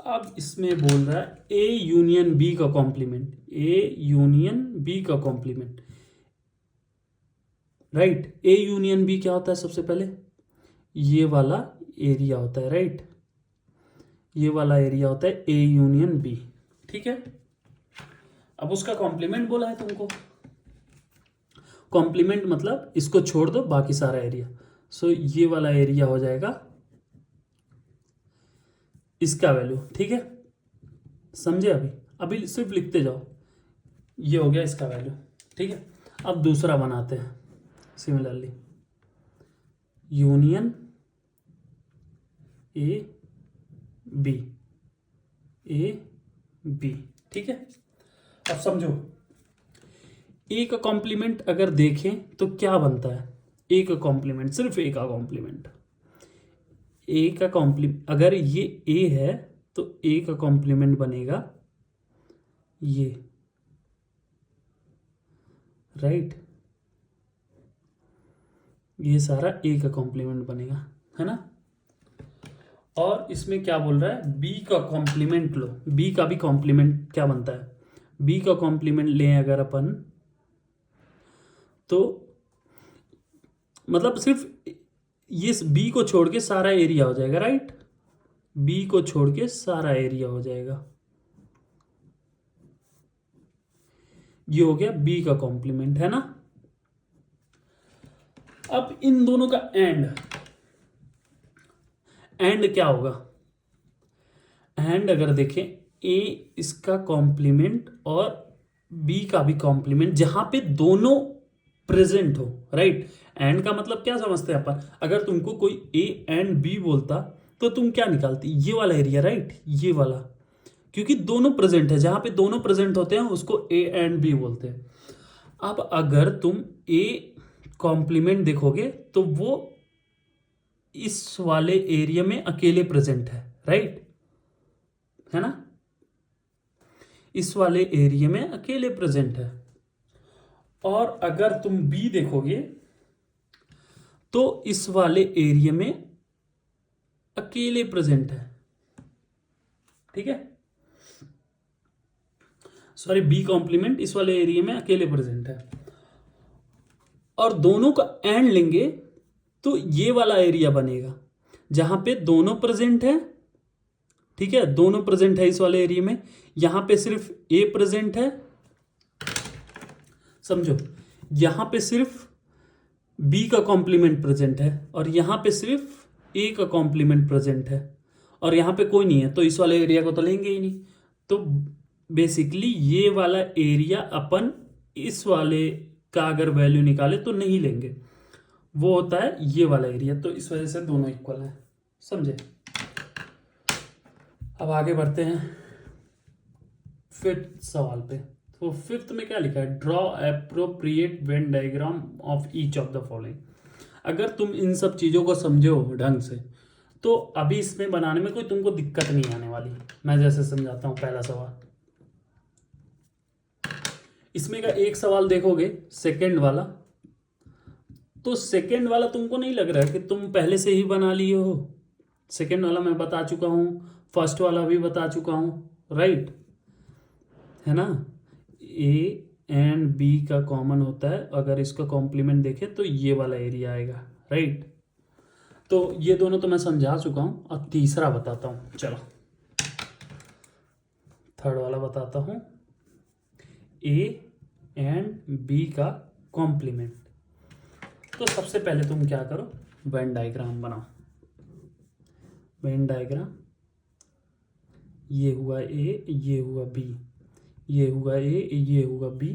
अब इसमें बोल रहा है ए यूनियन बी का कॉम्प्लीमेंट, ए यूनियन बी का complement, right. A union B क्या होता है, सबसे पहले ये वाला एरिया होता है, राइट। ये वाला एरिया होता है ए यूनियन बी, ठीक है। अब उसका कॉम्प्लीमेंट बोला है तुमको, कॉम्प्लीमेंट मतलब इसको छोड़ दो बाकी सारा एरिया। सो ये वाला एरिया हो जाएगा इसका वैल्यू, ठीक है। समझे, अभी सिर्फ लिखते जाओ, ये हो गया इसका वैल्यू, ठीक है। अब दूसरा बनाते हैं सिमिलरली, यूनियन ए बी, ठीक है। अब समझो ए का कॉम्प्लीमेंट अगर देखें तो क्या बनता है, ए का कॉम्प्लीमेंट, सिर्फ ए का कॉम्प्लीमेंट ए का कॉम्प्लीमेंट, अगर ये ए है तो ए का कॉम्प्लीमेंट बनेगा ये, राइट। ये सारा ए का कॉम्प्लीमेंट बनेगा, है ना। और इसमें क्या बोल रहा है, बी का कॉम्प्लीमेंट लो। बी का भी कॉम्प्लीमेंट क्या बनता है, बी का कॉम्प्लीमेंट लें अगर अपन, तो मतलब सिर्फ ये बी को छोड़ के सारा एरिया हो जाएगा, राइट। बी को छोड़ के सारा एरिया हो जाएगा। ये हो गया बी का कॉम्प्लीमेंट, है ना। अब इन दोनों का एंड क्या होगा, एंड अगर देखें ए इसका कॉम्प्लीमेंट और बी का भी कॉम्प्लीमेंट, जहां पे दोनों प्रेजेंट हो, राइट। एंड का मतलब क्या समझते हैं अपन, अगर तुमको कोई ए एंड बी बोलता तो तुम क्या निकालती, ये वाला एरिया, राइट, ये वाला, क्योंकि दोनों प्रेजेंट है, जहां पे दोनों प्रेजेंट होते हैं उसको ए एंड बी बोलते हैं। अब अगर तुम ए कॉम्प्लीमेंट देखोगे तो वो इस वाले एरिया में अकेले प्रेजेंट है, राइट, है ना। इस वाले एरिया में अकेले प्रेजेंट है। और अगर तुम बी देखोगे तो इस वाले एरिया में अकेले प्रेजेंट है, ठीक है। सॉरी, बी कॉम्प्लीमेंट इस वाले एरिया में अकेले प्रेजेंट है। और दोनों का एंड लेंगे तो ये वाला एरिया बनेगा जहां पे दोनों प्रेजेंट है, ठीक है। दोनों प्रेजेंट है इस वाले एरिया में, यहां पे सिर्फ ए प्रेजेंट है, समझो। यहां पे सिर्फ बी का कॉम्प्लीमेंट प्रेजेंट है और यहां पे सिर्फ ए का कॉम्प्लीमेंट प्रेजेंट है, और यहां पे कोई नहीं है, तो इस वाले एरिया को तो लेंगे ही नहीं। तो बेसिकली ये वाला एरिया अपन इस वाले का अगर वैल्यू निकाले तो नहीं लेंगे, वो होता है ये वाला एरिया। तो इस वजह से दोनों इक्वल है, समझे। अब आगे बढ़ते हैं फिफ्थ सवाल पे। तो फिफ्थ में क्या लिखा है, draw appropriate Venn diagram of each of the following. अगर तुम इन सब चीज़ों को समझो ढंग से तो अभी इसमें बनाने में कोई तुमको दिक्कत नहीं आने वाली। मैं जैसे समझाता हूँ, पहला सवाल, इसमें का एक सवाल देखोगे सेकंड वाला, तो सेकंड वाला तुमको नहीं लग रहा है कि तुम पहले से ही बना लिए हो। सेकंड वाला मैं बता चुका हूं, फर्स्ट वाला भी बता चुका हूं, राइट, है ना। ए एंड बी का कॉमन होता है, अगर इसका कॉम्प्लीमेंट देखें तो ये वाला एरिया आएगा, राइट। तो ये दोनों तो मैं समझा चुका हूं। अब तीसरा बताता हूं, चलो थर्ड वाला बताता हूं, ए एंड बी का कॉम्प्लीमेंट। तो सबसे पहले तुम क्या करो, वेन डायग्राम बनाओ। वेन डायग्राम, ये हुआ ए, ये हुआ बी, ये हुआ ए, ये हुआ बी।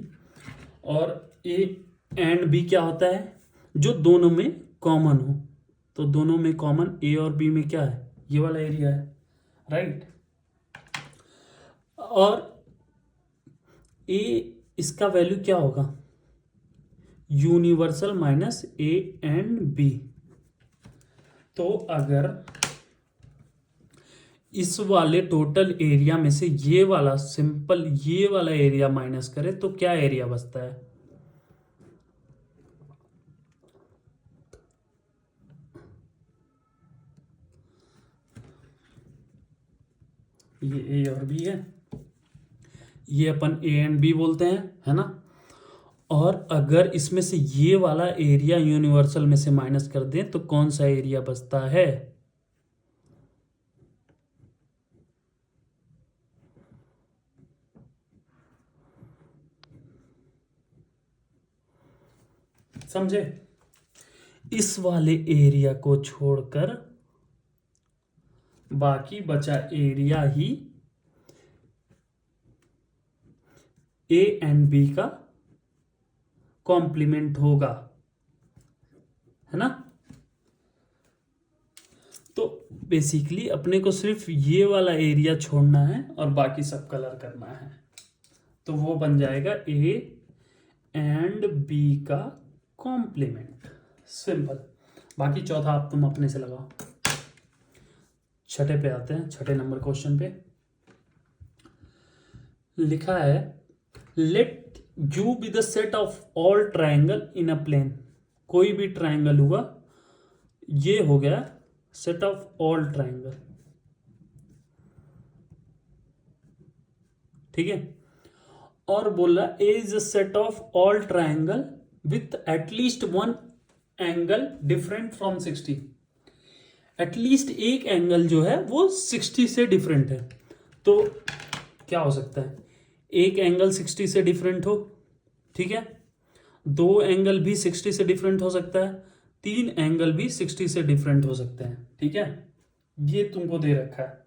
और ए एंड बी क्या होता है, जो दोनों में कॉमन हो। तो दोनों में कॉमन ए और बी में क्या है, ये वाला एरिया है, राइट। और ए इसका वैल्यू क्या होगा, universal minus A and B. तो अगर इस वाले टोटल एरिया में से ये वाला सिंपल ये वाला एरिया माइनस करें तो क्या एरिया बचता है, ये ए और बी है, ये अपन ए एंड बी बोलते हैं, है ना। और अगर इसमें से ये वाला एरिया यूनिवर्सल में से माइनस कर दें तो कौन सा एरिया बचता है, समझे। इस वाले एरिया को छोड़कर बाकी बचा एरिया ही ए एंड बी का कॉम्प्लीमेंट होगा, है ना। तो बेसिकली अपने को सिर्फ ये वाला एरिया छोड़ना है और बाकी सब कलर करना है, तो वो बन जाएगा ए एंड बी का कॉम्प्लीमेंट, सिंपल। बाकी चौथा आप तुम अपने से लगाओ। छठे पे आते हैं, छठे नंबर क्वेश्चन पे लिखा है let U be the set of all triangle in a plane. कोई भी ट्राइंगल हुआ, ये हो गया सेट ऑफ ऑल ट्राइंगल, ठीक है। और बोला A is a set of all triangle with at least one angle different from 60। At least एक एंगल जो है वो 60 से डिफरेंट है। तो क्या हो सकता है, एक एंगल 60 से डिफरेंट हो, ठीक है, दो एंगल भी 60 से डिफरेंट हो सकता है, तीन एंगल भी 60 से डिफरेंट हो सकते हैं, ठीक है। ये तुमको दे रखा है।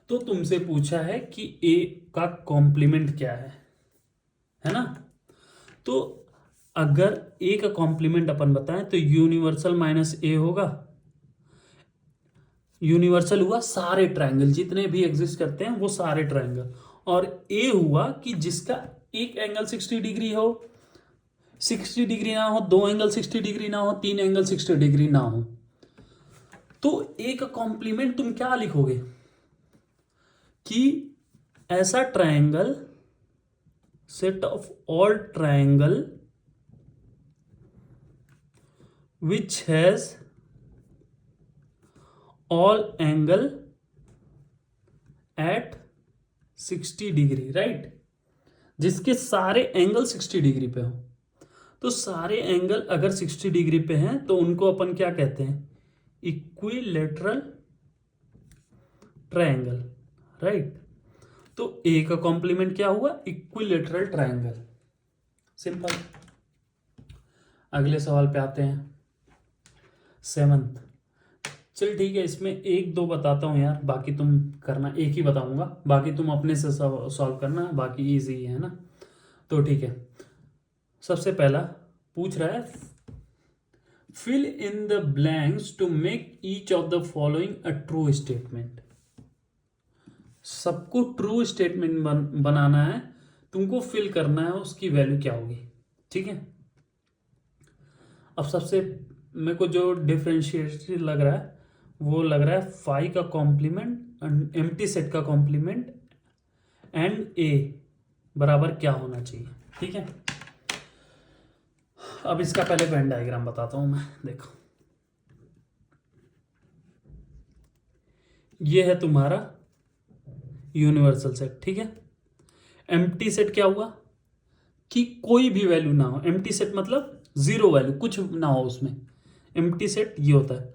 तो तुमसे पूछा है कि ए का कॉम्प्लीमेंट क्या है ना। तो अगर ए का कॉम्प्लीमेंट अपन बताएं तो यूनिवर्सल माइनस ए होगा। यूनिवर्सल हुआ सारे ट्रायंगल जितने भी एग्जिस्ट करते हैं वो सारे ट्रायंगल, और ए हुआ कि जिसका एक एंगल 60 डिग्री हो, 60 डिग्री ना हो, दो एंगल 60 डिग्री ना हो, तीन एंगल 60 डिग्री ना हो। तो ए का कॉम्प्लीमेंट तुम क्या लिखोगे कि ऐसा triangle, set of all triangle which has all angle at 60 degree, right, जिसके सारे एंगल 60 डिग्री पे हो। तो सारे एंगल अगर 60 डिग्री पे हैं तो उनको अपन क्या कहते हैं, इक्विलेटरल ट्रायंगल, राइट। तो ए का कॉम्प्लीमेंट क्या हुआ, इक्विलेटरल ट्रायंगल, सिंपल। अगले सवाल पे आते हैं, 7th। चल ठीक है, इसमें एक दो बताता हूं यार, बाकी तुम करना, एक ही बताऊंगा, बाकी तुम अपने से सॉल्व करना, बाकी इजी है ना। तो ठीक है, सबसे पहला पूछ रहा है fill in the blanks to make each of the following a true statement. सबको ट्रू स्टेटमेंट बनाना है, तुमको फिल करना है उसकी वैल्यू क्या होगी, ठीक है। अब सबसे मेरे को जो डिफरेंशिएट लग रहा है वो लग रहा है फाई का कॉम्प्लीमेंट, एम्प्टी सेट का कॉम्प्लीमेंट एंड ए बराबर क्या होना चाहिए, ठीक है। अब इसका पहले वेन डायग्राम बताता हूं मैं, देखो ये है तुम्हारा यूनिवर्सल सेट, ठीक है। एम्प्टी सेट क्या हुआ कि कोई भी वैल्यू ना हो, एम्प्टी सेट मतलब जीरो वैल्यू, कुछ ना हो उसमें, एम्प्टी सेट ये होता है।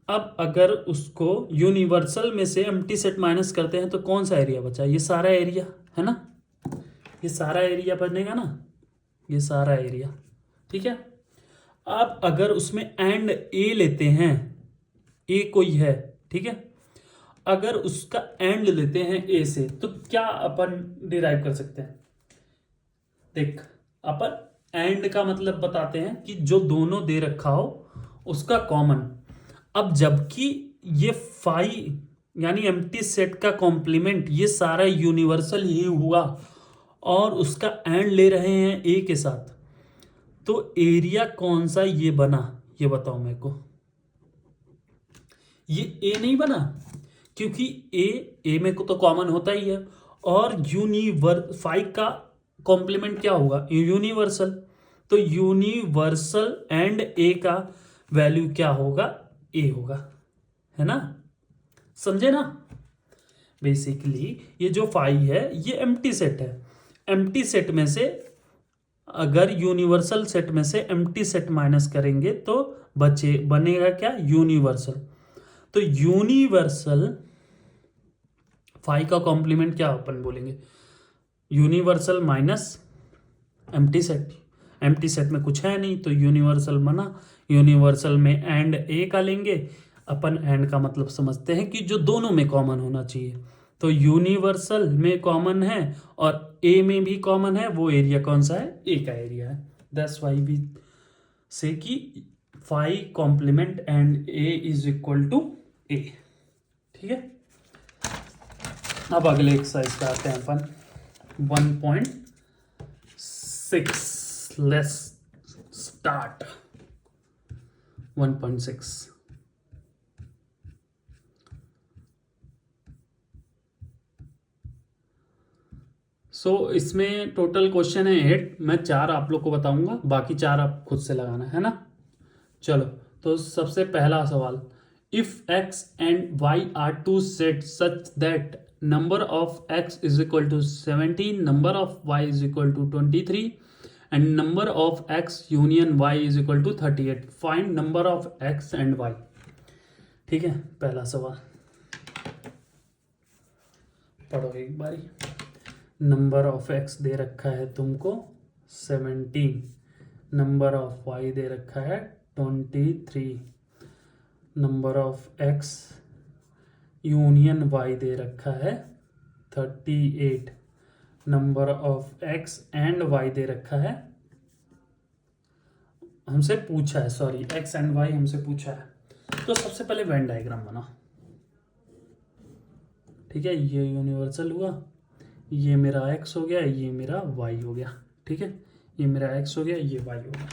अब अगर उसको यूनिवर्सल में से एम्प्टी सेट माइनस करते हैं तो कौन सा एरिया बचा, ये सारा एरिया है ना, ये सारा एरिया बनेगा ना, ये सारा एरिया, ठीक है। अब अगर उसमें एंड ए लेते हैं, ए कोई है, ठीक है, अगर उसका एंड लेते हैं ए से तो क्या अपन डिराइव कर सकते हैं, देख अपन एंड का मतलब बताते हैं कि जो दोनों दे रखा हो उसका कॉमन। अब जबकि ये फाई यानी एम्प्टी सेट का कॉम्प्लीमेंट ये सारा यूनिवर्सल ही हुआ और उसका एंड ले रहे हैं ए के साथ, तो एरिया कौन सा ये बना, ये बताओ मेरे को। ये ए नहीं बना क्योंकि ए में को तो कॉमन होता ही है, और फाइव का कॉम्प्लीमेंट क्या होगा, यूनिवर्सल। तो यूनिवर्सल एंड ए का वैल्यू क्या होगा, ए होगा, है ना, समझे ना। बेसिकली ये जो फाइव है ये एम्प्टी सेट है, एम्प्टी सेट में से अगर यूनिवर्सल सेट में से एम्प्टी सेट माइनस करेंगे तो बनेगा क्या, यूनिवर्सल। तो यूनिवर्सल फाइव का कॉम्प्लीमेंट क्या अपन बोलेंगे, universal minus empty set. Empty set में कुछ है नहीं तो यूनिवर्सल बना, यूनिवर्सल में एंड ए का लेंगे अपन, एंड का मतलब समझते हैं कि जो दोनों में कॉमन होना चाहिए। तो यूनिवर्सल में कॉमन है और ए में भी कॉमन है, वो एरिया कौन सा है, ए का एरिया है। दैट्स व्हाई वी से कि five complement and A is equal to A, ठीक है। अब अगले एक्सरसाइज पे आते हैं अपन 1.6, लेट्स स्टार्ट 1.6। इसमें टोटल क्वेश्चन है 8, मैं 4 आप लोग को बताऊंगा, बाकी 4 आप खुद से लगाना है ना। चलो, तो सबसे पहला सवाल, if x and y are two set such that number of x is equal to 17, number of y is equal to 23 and number of x union y is equal to 38, find number of x and y। ठीक है, पहला सवाल पढ़ो एक बारी। Number of x दे रखा है तुमको 17, नंबर ऑफ y दे रखा है 23, number of x union y दे रखा है 38, number of x and y दे रखा है, हमसे पूछा है, सॉरी x एंड y हमसे पूछा है। तो सबसे पहले वेन डायग्राम बना। ठीक है, ये यूनिवर्सल हुआ, ये मेरा x हो गया, ये मेरा y हो गया। ठीक है, ये मेरा x हो गया, ये y हो गया।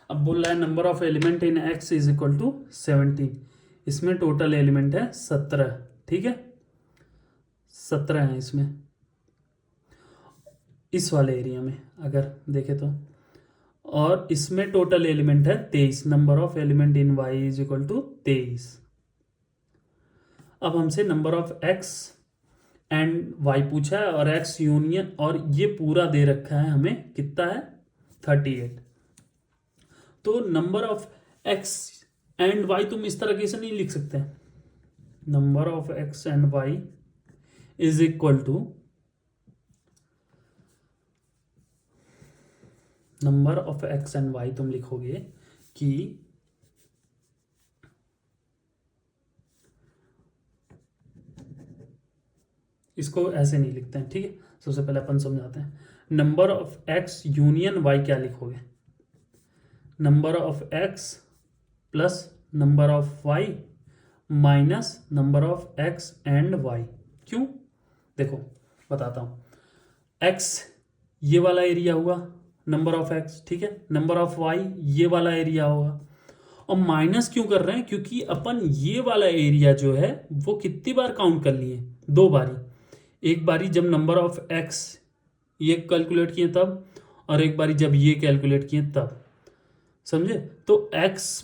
अब बोल रहा है number of element in x is equal to 17, इसमें टोटल एलिमेंट है 17। ठीक है, 17 है इसमें, इस वाले एरिया में अगर देखें तो, और इसमें टोटल एलिमेंट है 23, number of element in y is equal to 23। अब हमसे number of x and y पूछा है और x यूनियन, और ये पूरा दे रखा है हमें, कितना है 38। तो number of x and y तुम इस तरीके से नहीं लिख सकते, number of x and y is equal to number of x and y, तुम लिखोगे कि इसको ऐसे नहीं लिखते हैं। ठीक है, सबसे पहले अपन समझाते हैं। Number of x union y क्या लिखोगे, number of x plus number of y minus number of x and y। क्यों, देखो बताता हूँ। x ये वाला एरिया हुआ नंबर ऑफ x, ठीक है, नंबर ऑफ y ये वाला एरिया होगा, और माइनस क्यों कर रहे हैं, क्योंकि अपन ये वाला एरिया जो है वो कितनी बार काउंट कर लिए, 2 बारी। एक बारी जब नंबर ऑफ x ये कैलकुलेट किए तब, और एक बारी जब ये कैलकुलेट किए तब, समझे। तो x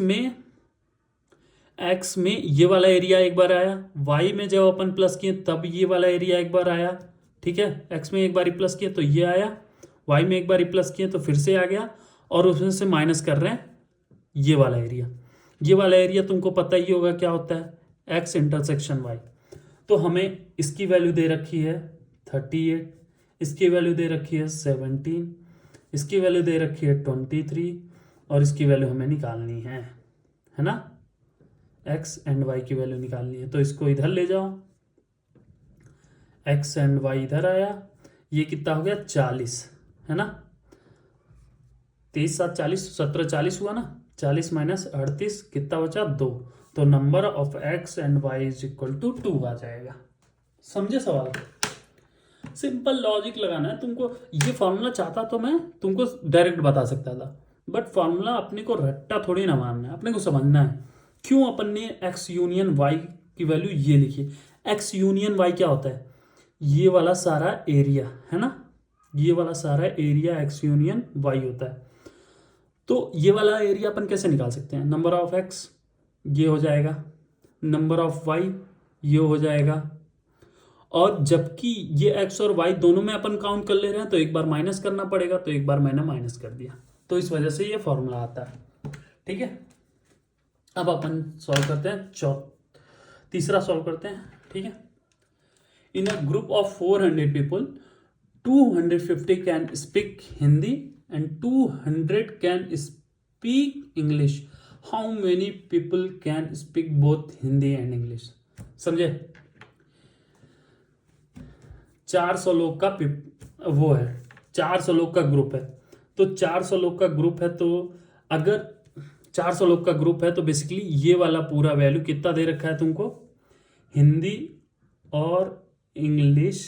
में ये वाला एरिया एक बार आया, y में जब अपन प्लस किए तब ये वाला एरिया एक बार आया। ठीक है, x में एक बारी प्लस किए तो ये आया, y में एक बारी प्लस किए तो फिर से आ गया, और उसमें से माइनस कर रहे हैं ये वाला एरिया। ये वाला एरिया तुमको पता ही होगा क्या होता है, x इंटरसेक्शन y। तो हमें इसकी वैल्यू दे रखी है 38, इसकी वैल्यू दे रखी है 17, इसकी वैल्यू दे रखी है 23, और इसकी वैल्यू हमें निकालनी है ना, x एंड y की वैल्यू निकालनी है। तो इसको इधर ले जाओ, x एंड y इधर आया, ये कितना हो गया 40, है ना, 23 7 40, 17 40 हुआ ना, 40 माइनस 38 कितना बचा 2। तो number of x and y is equal to 2 आ जाएगा। समझे सवाल, सिंपल लॉजिक लगाना है तुमको। ये फॉर्मूला चाहता तो मैं तुमको डायरेक्ट बता सकता था, बट फॉर्मूला अपने को रट्टा थोड़ी ना मारना है, अपने को समझना है क्यों अपन ने x यूनियन y की वैल्यू ये लिखी। x यूनियन y क्या होता है, ये वाला सारा एरिया है ना, ये वाला सारा एरिया x यूनियन y होता है। तो ये वाला एरिया अपन कैसे निकाल सकते हैं, नंबर ऑफ x ये हो जाएगा, नंबर ऑफ y ये हो जाएगा, और जबकि ये x और y दोनों में अपन काउंट कर ले रहे हैं तो एक बार माइनस करना पड़ेगा, तो एक बार मैंने माइनस कर दिया, तो इस वजह से ये फॉर्मूला आता है। ठीक है, अब अपन सॉल्व करते हैं, तीसरा सॉल्व करते हैं। ठीक है, in a group of 400 people 250 can speak Hindi and 200 can speak English, how many people can speak both Hindi and English. समझे, 400 लोग का वो है, 400 लोग का ग्रुप है, तो 400 लोग का ग्रुप है, तो अगर 400 लोग का ग्रुप है तो बेसिकली ये वाला पूरा वैल्यू कितना दे रखा है तुमको, हिंदी और इंग्लिश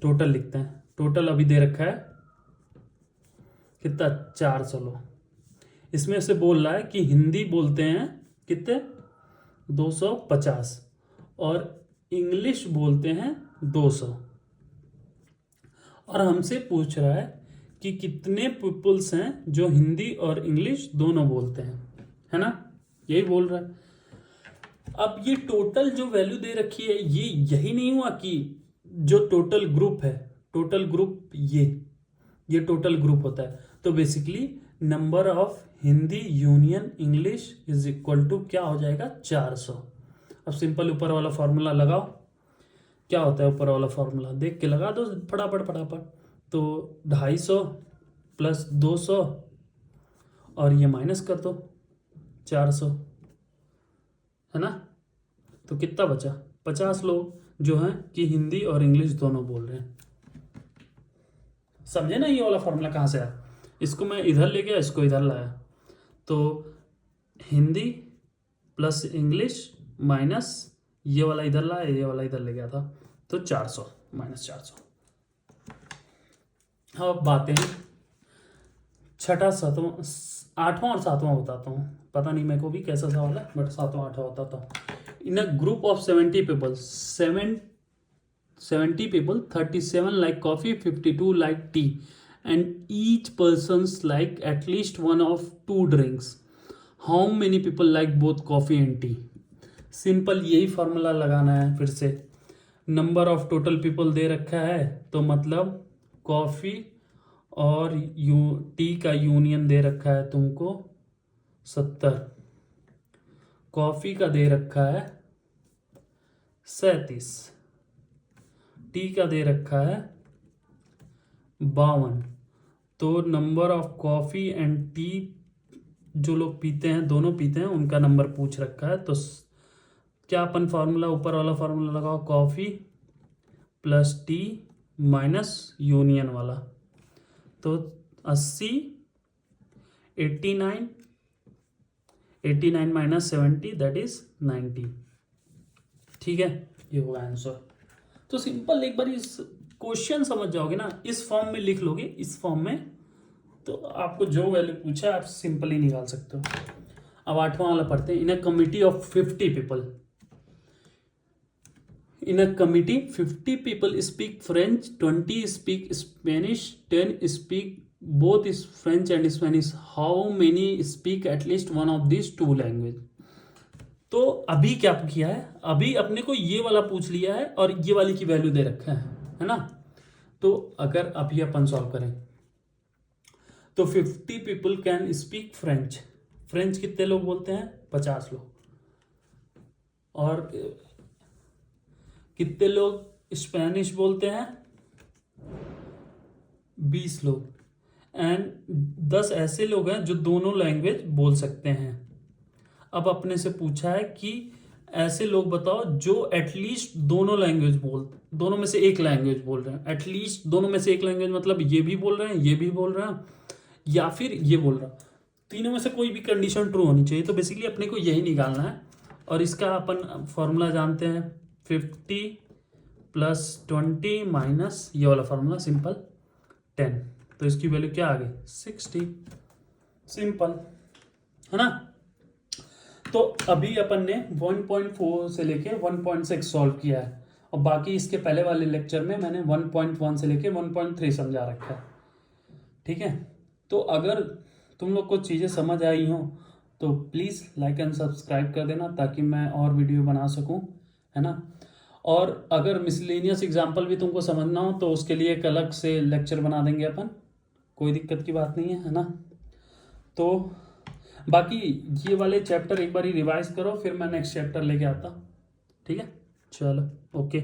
टोटल लिखते हैं, टोटल अभी दे रखा है कितना 400 लोग। इसमें से बोल रहा है कि हिंदी बोलते हैं कितने 250 और इंग्लिश बोलते हैं 200। और हमसे पूछ रहा है कि कितने पीपल्स हैं जो हिंदी और इंग्लिश दोनों बोलते हैं, है ना, यही बोल रहा है। अब ये टोटल जो वैल्यू दे रखी है ये यही नहीं हुआ कि जो टोटल ग्रुप है, टोटल ग्रुप ये टोटल ग्रुप होता है। तो basically number of Hindi union English is equal to क्या हो जाएगा, 400। अब सिंपल ऊपर वाला फॉर्मूला लगाओ, क्या होता है ऊपर वाला फॉर्मूला, देख के लगा दो फटाफट फटाफट। तो 250 प्लस 200 और ये माइनस कर दो 400, है ना। तो कितना बचा, 50 लोग जो हैं कि हिंदी और इंग्लिश दोनों बोल रहे हैं। समझे ना ये वाला फॉर्मूला कहाँ से आया, इसको मैं इधर ले गया, इसको इधर लाया। तो हिंदी प्लस इंग्लिश माइनस ये वाला इधर लाया, ये वाला इधर ले गया था, तो 400 माइनस 400। अब बातें छठा सातवां आठवां और सातवां बताता हूँ, पता नहीं मेरे को भी कैसा सवाल है, बट सातवां आठवां बताता हूँ। In a group of 70 people 70 people 37 like coffee, 52 like tea, and each person's like at least one of two drinks. How many people like both coffee and tea? Simple यही फॉर्मूला लगाना है। फिर से number of total people they रखा है, तो मतलब coffee और टी का यूनियन दे रखा है तुमको 70, कॉफ़ी का दे रखा है 37, टी का दे रखा है 52। तो number of coffee and T जो लोग पीते हैं, दोनों पीते हैं, उनका नंबर पूछ रखा है। तो क्या अपन फार्मूला, ऊपर वाला फार्मूला लगाओ, coffee plus T minus union वाला, तो 80, 89, 89 माइनस 70 दैट इज 90। ठीक है, ये होगा आंसर। तो सिंपल एक बार इस क्वेश्चन समझ जाओगे ना, इस फॉर्म में लिख लोगे, इस फॉर्म में, तो आपको जो वैल्यू पूछा है आप सिंपली निकाल सकते हो। अब आठवां वाला पढ़ते हैं। In a committee of 50 people, in a committee 50 people speak French, 20 speak Spanish, 10 speak both is French and Spanish, how many speak at least one of this two language. तो अभी क्या किया है, अभी अपने को ये वाला पूछ लिया है और ये वाली की वैल्यू दे रखा है ना। तो अगर अभी अपन सॉल्व करें तो 50 people can speak French, French कितने लोग बोलते हैं, 50 लोग। और कितने लोग स्पेनिश बोलते हैं, 20 लोग। एंड 10 ऐसे लोग हैं जो दोनों लैंग्वेज बोल सकते हैं। अब अपने से पूछा है कि ऐसे लोग बताओ जो एटलीस्ट दोनों लैंग्वेज दोनों में से एक लैंग्वेज बोल रहे हैं। एटलीस्ट दोनों में से एक लैंग्वेज मतलब ये भी बोल रहे हैं, ये भी बोल रहे हैं, या फिर ये बोल रहा, तीनों में से कोई भी कंडीशन ट्रू होनी चाहिए। तो बेसिकली अपने को यही निकालना है। और इसका अपन फॉर्मूला जानते हैं, 50 प्लस 20 माइनस ये वाला फॉर्मूला सिंपल 10। तो इसकी वैल्यू क्या आ गई, 60। सिंपल है ना। तो अभी अपन ने 1.4 से लेके 1.6 सॉल्व किया है, और बाकी इसके पहले वाले लेक्चर में मैंने 1.1 से लेके 1.3 समझा रखा है। ठीक है, तो अगर तुम लोग को चीज़ें समझ आई हो तो प्लीज़ लाइक एंड सब्सक्राइब कर देना, ताकि मैं और वीडियो बना सकूं, है ना। और अगर मिसलेनियस एग्जाम्पल भी तुमको समझना हो तो उसके लिए एक अलग से लेक्चर बना देंगे अपन, कोई दिक्कत की बात नहीं है ना। तो बाकी ये वाले चैप्टर एक बार ही रिवाइज करो, फिर मैं नेक्स्ट चैप्टर लेके आता। ठीक है, चलो ओके,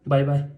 बाय बाय।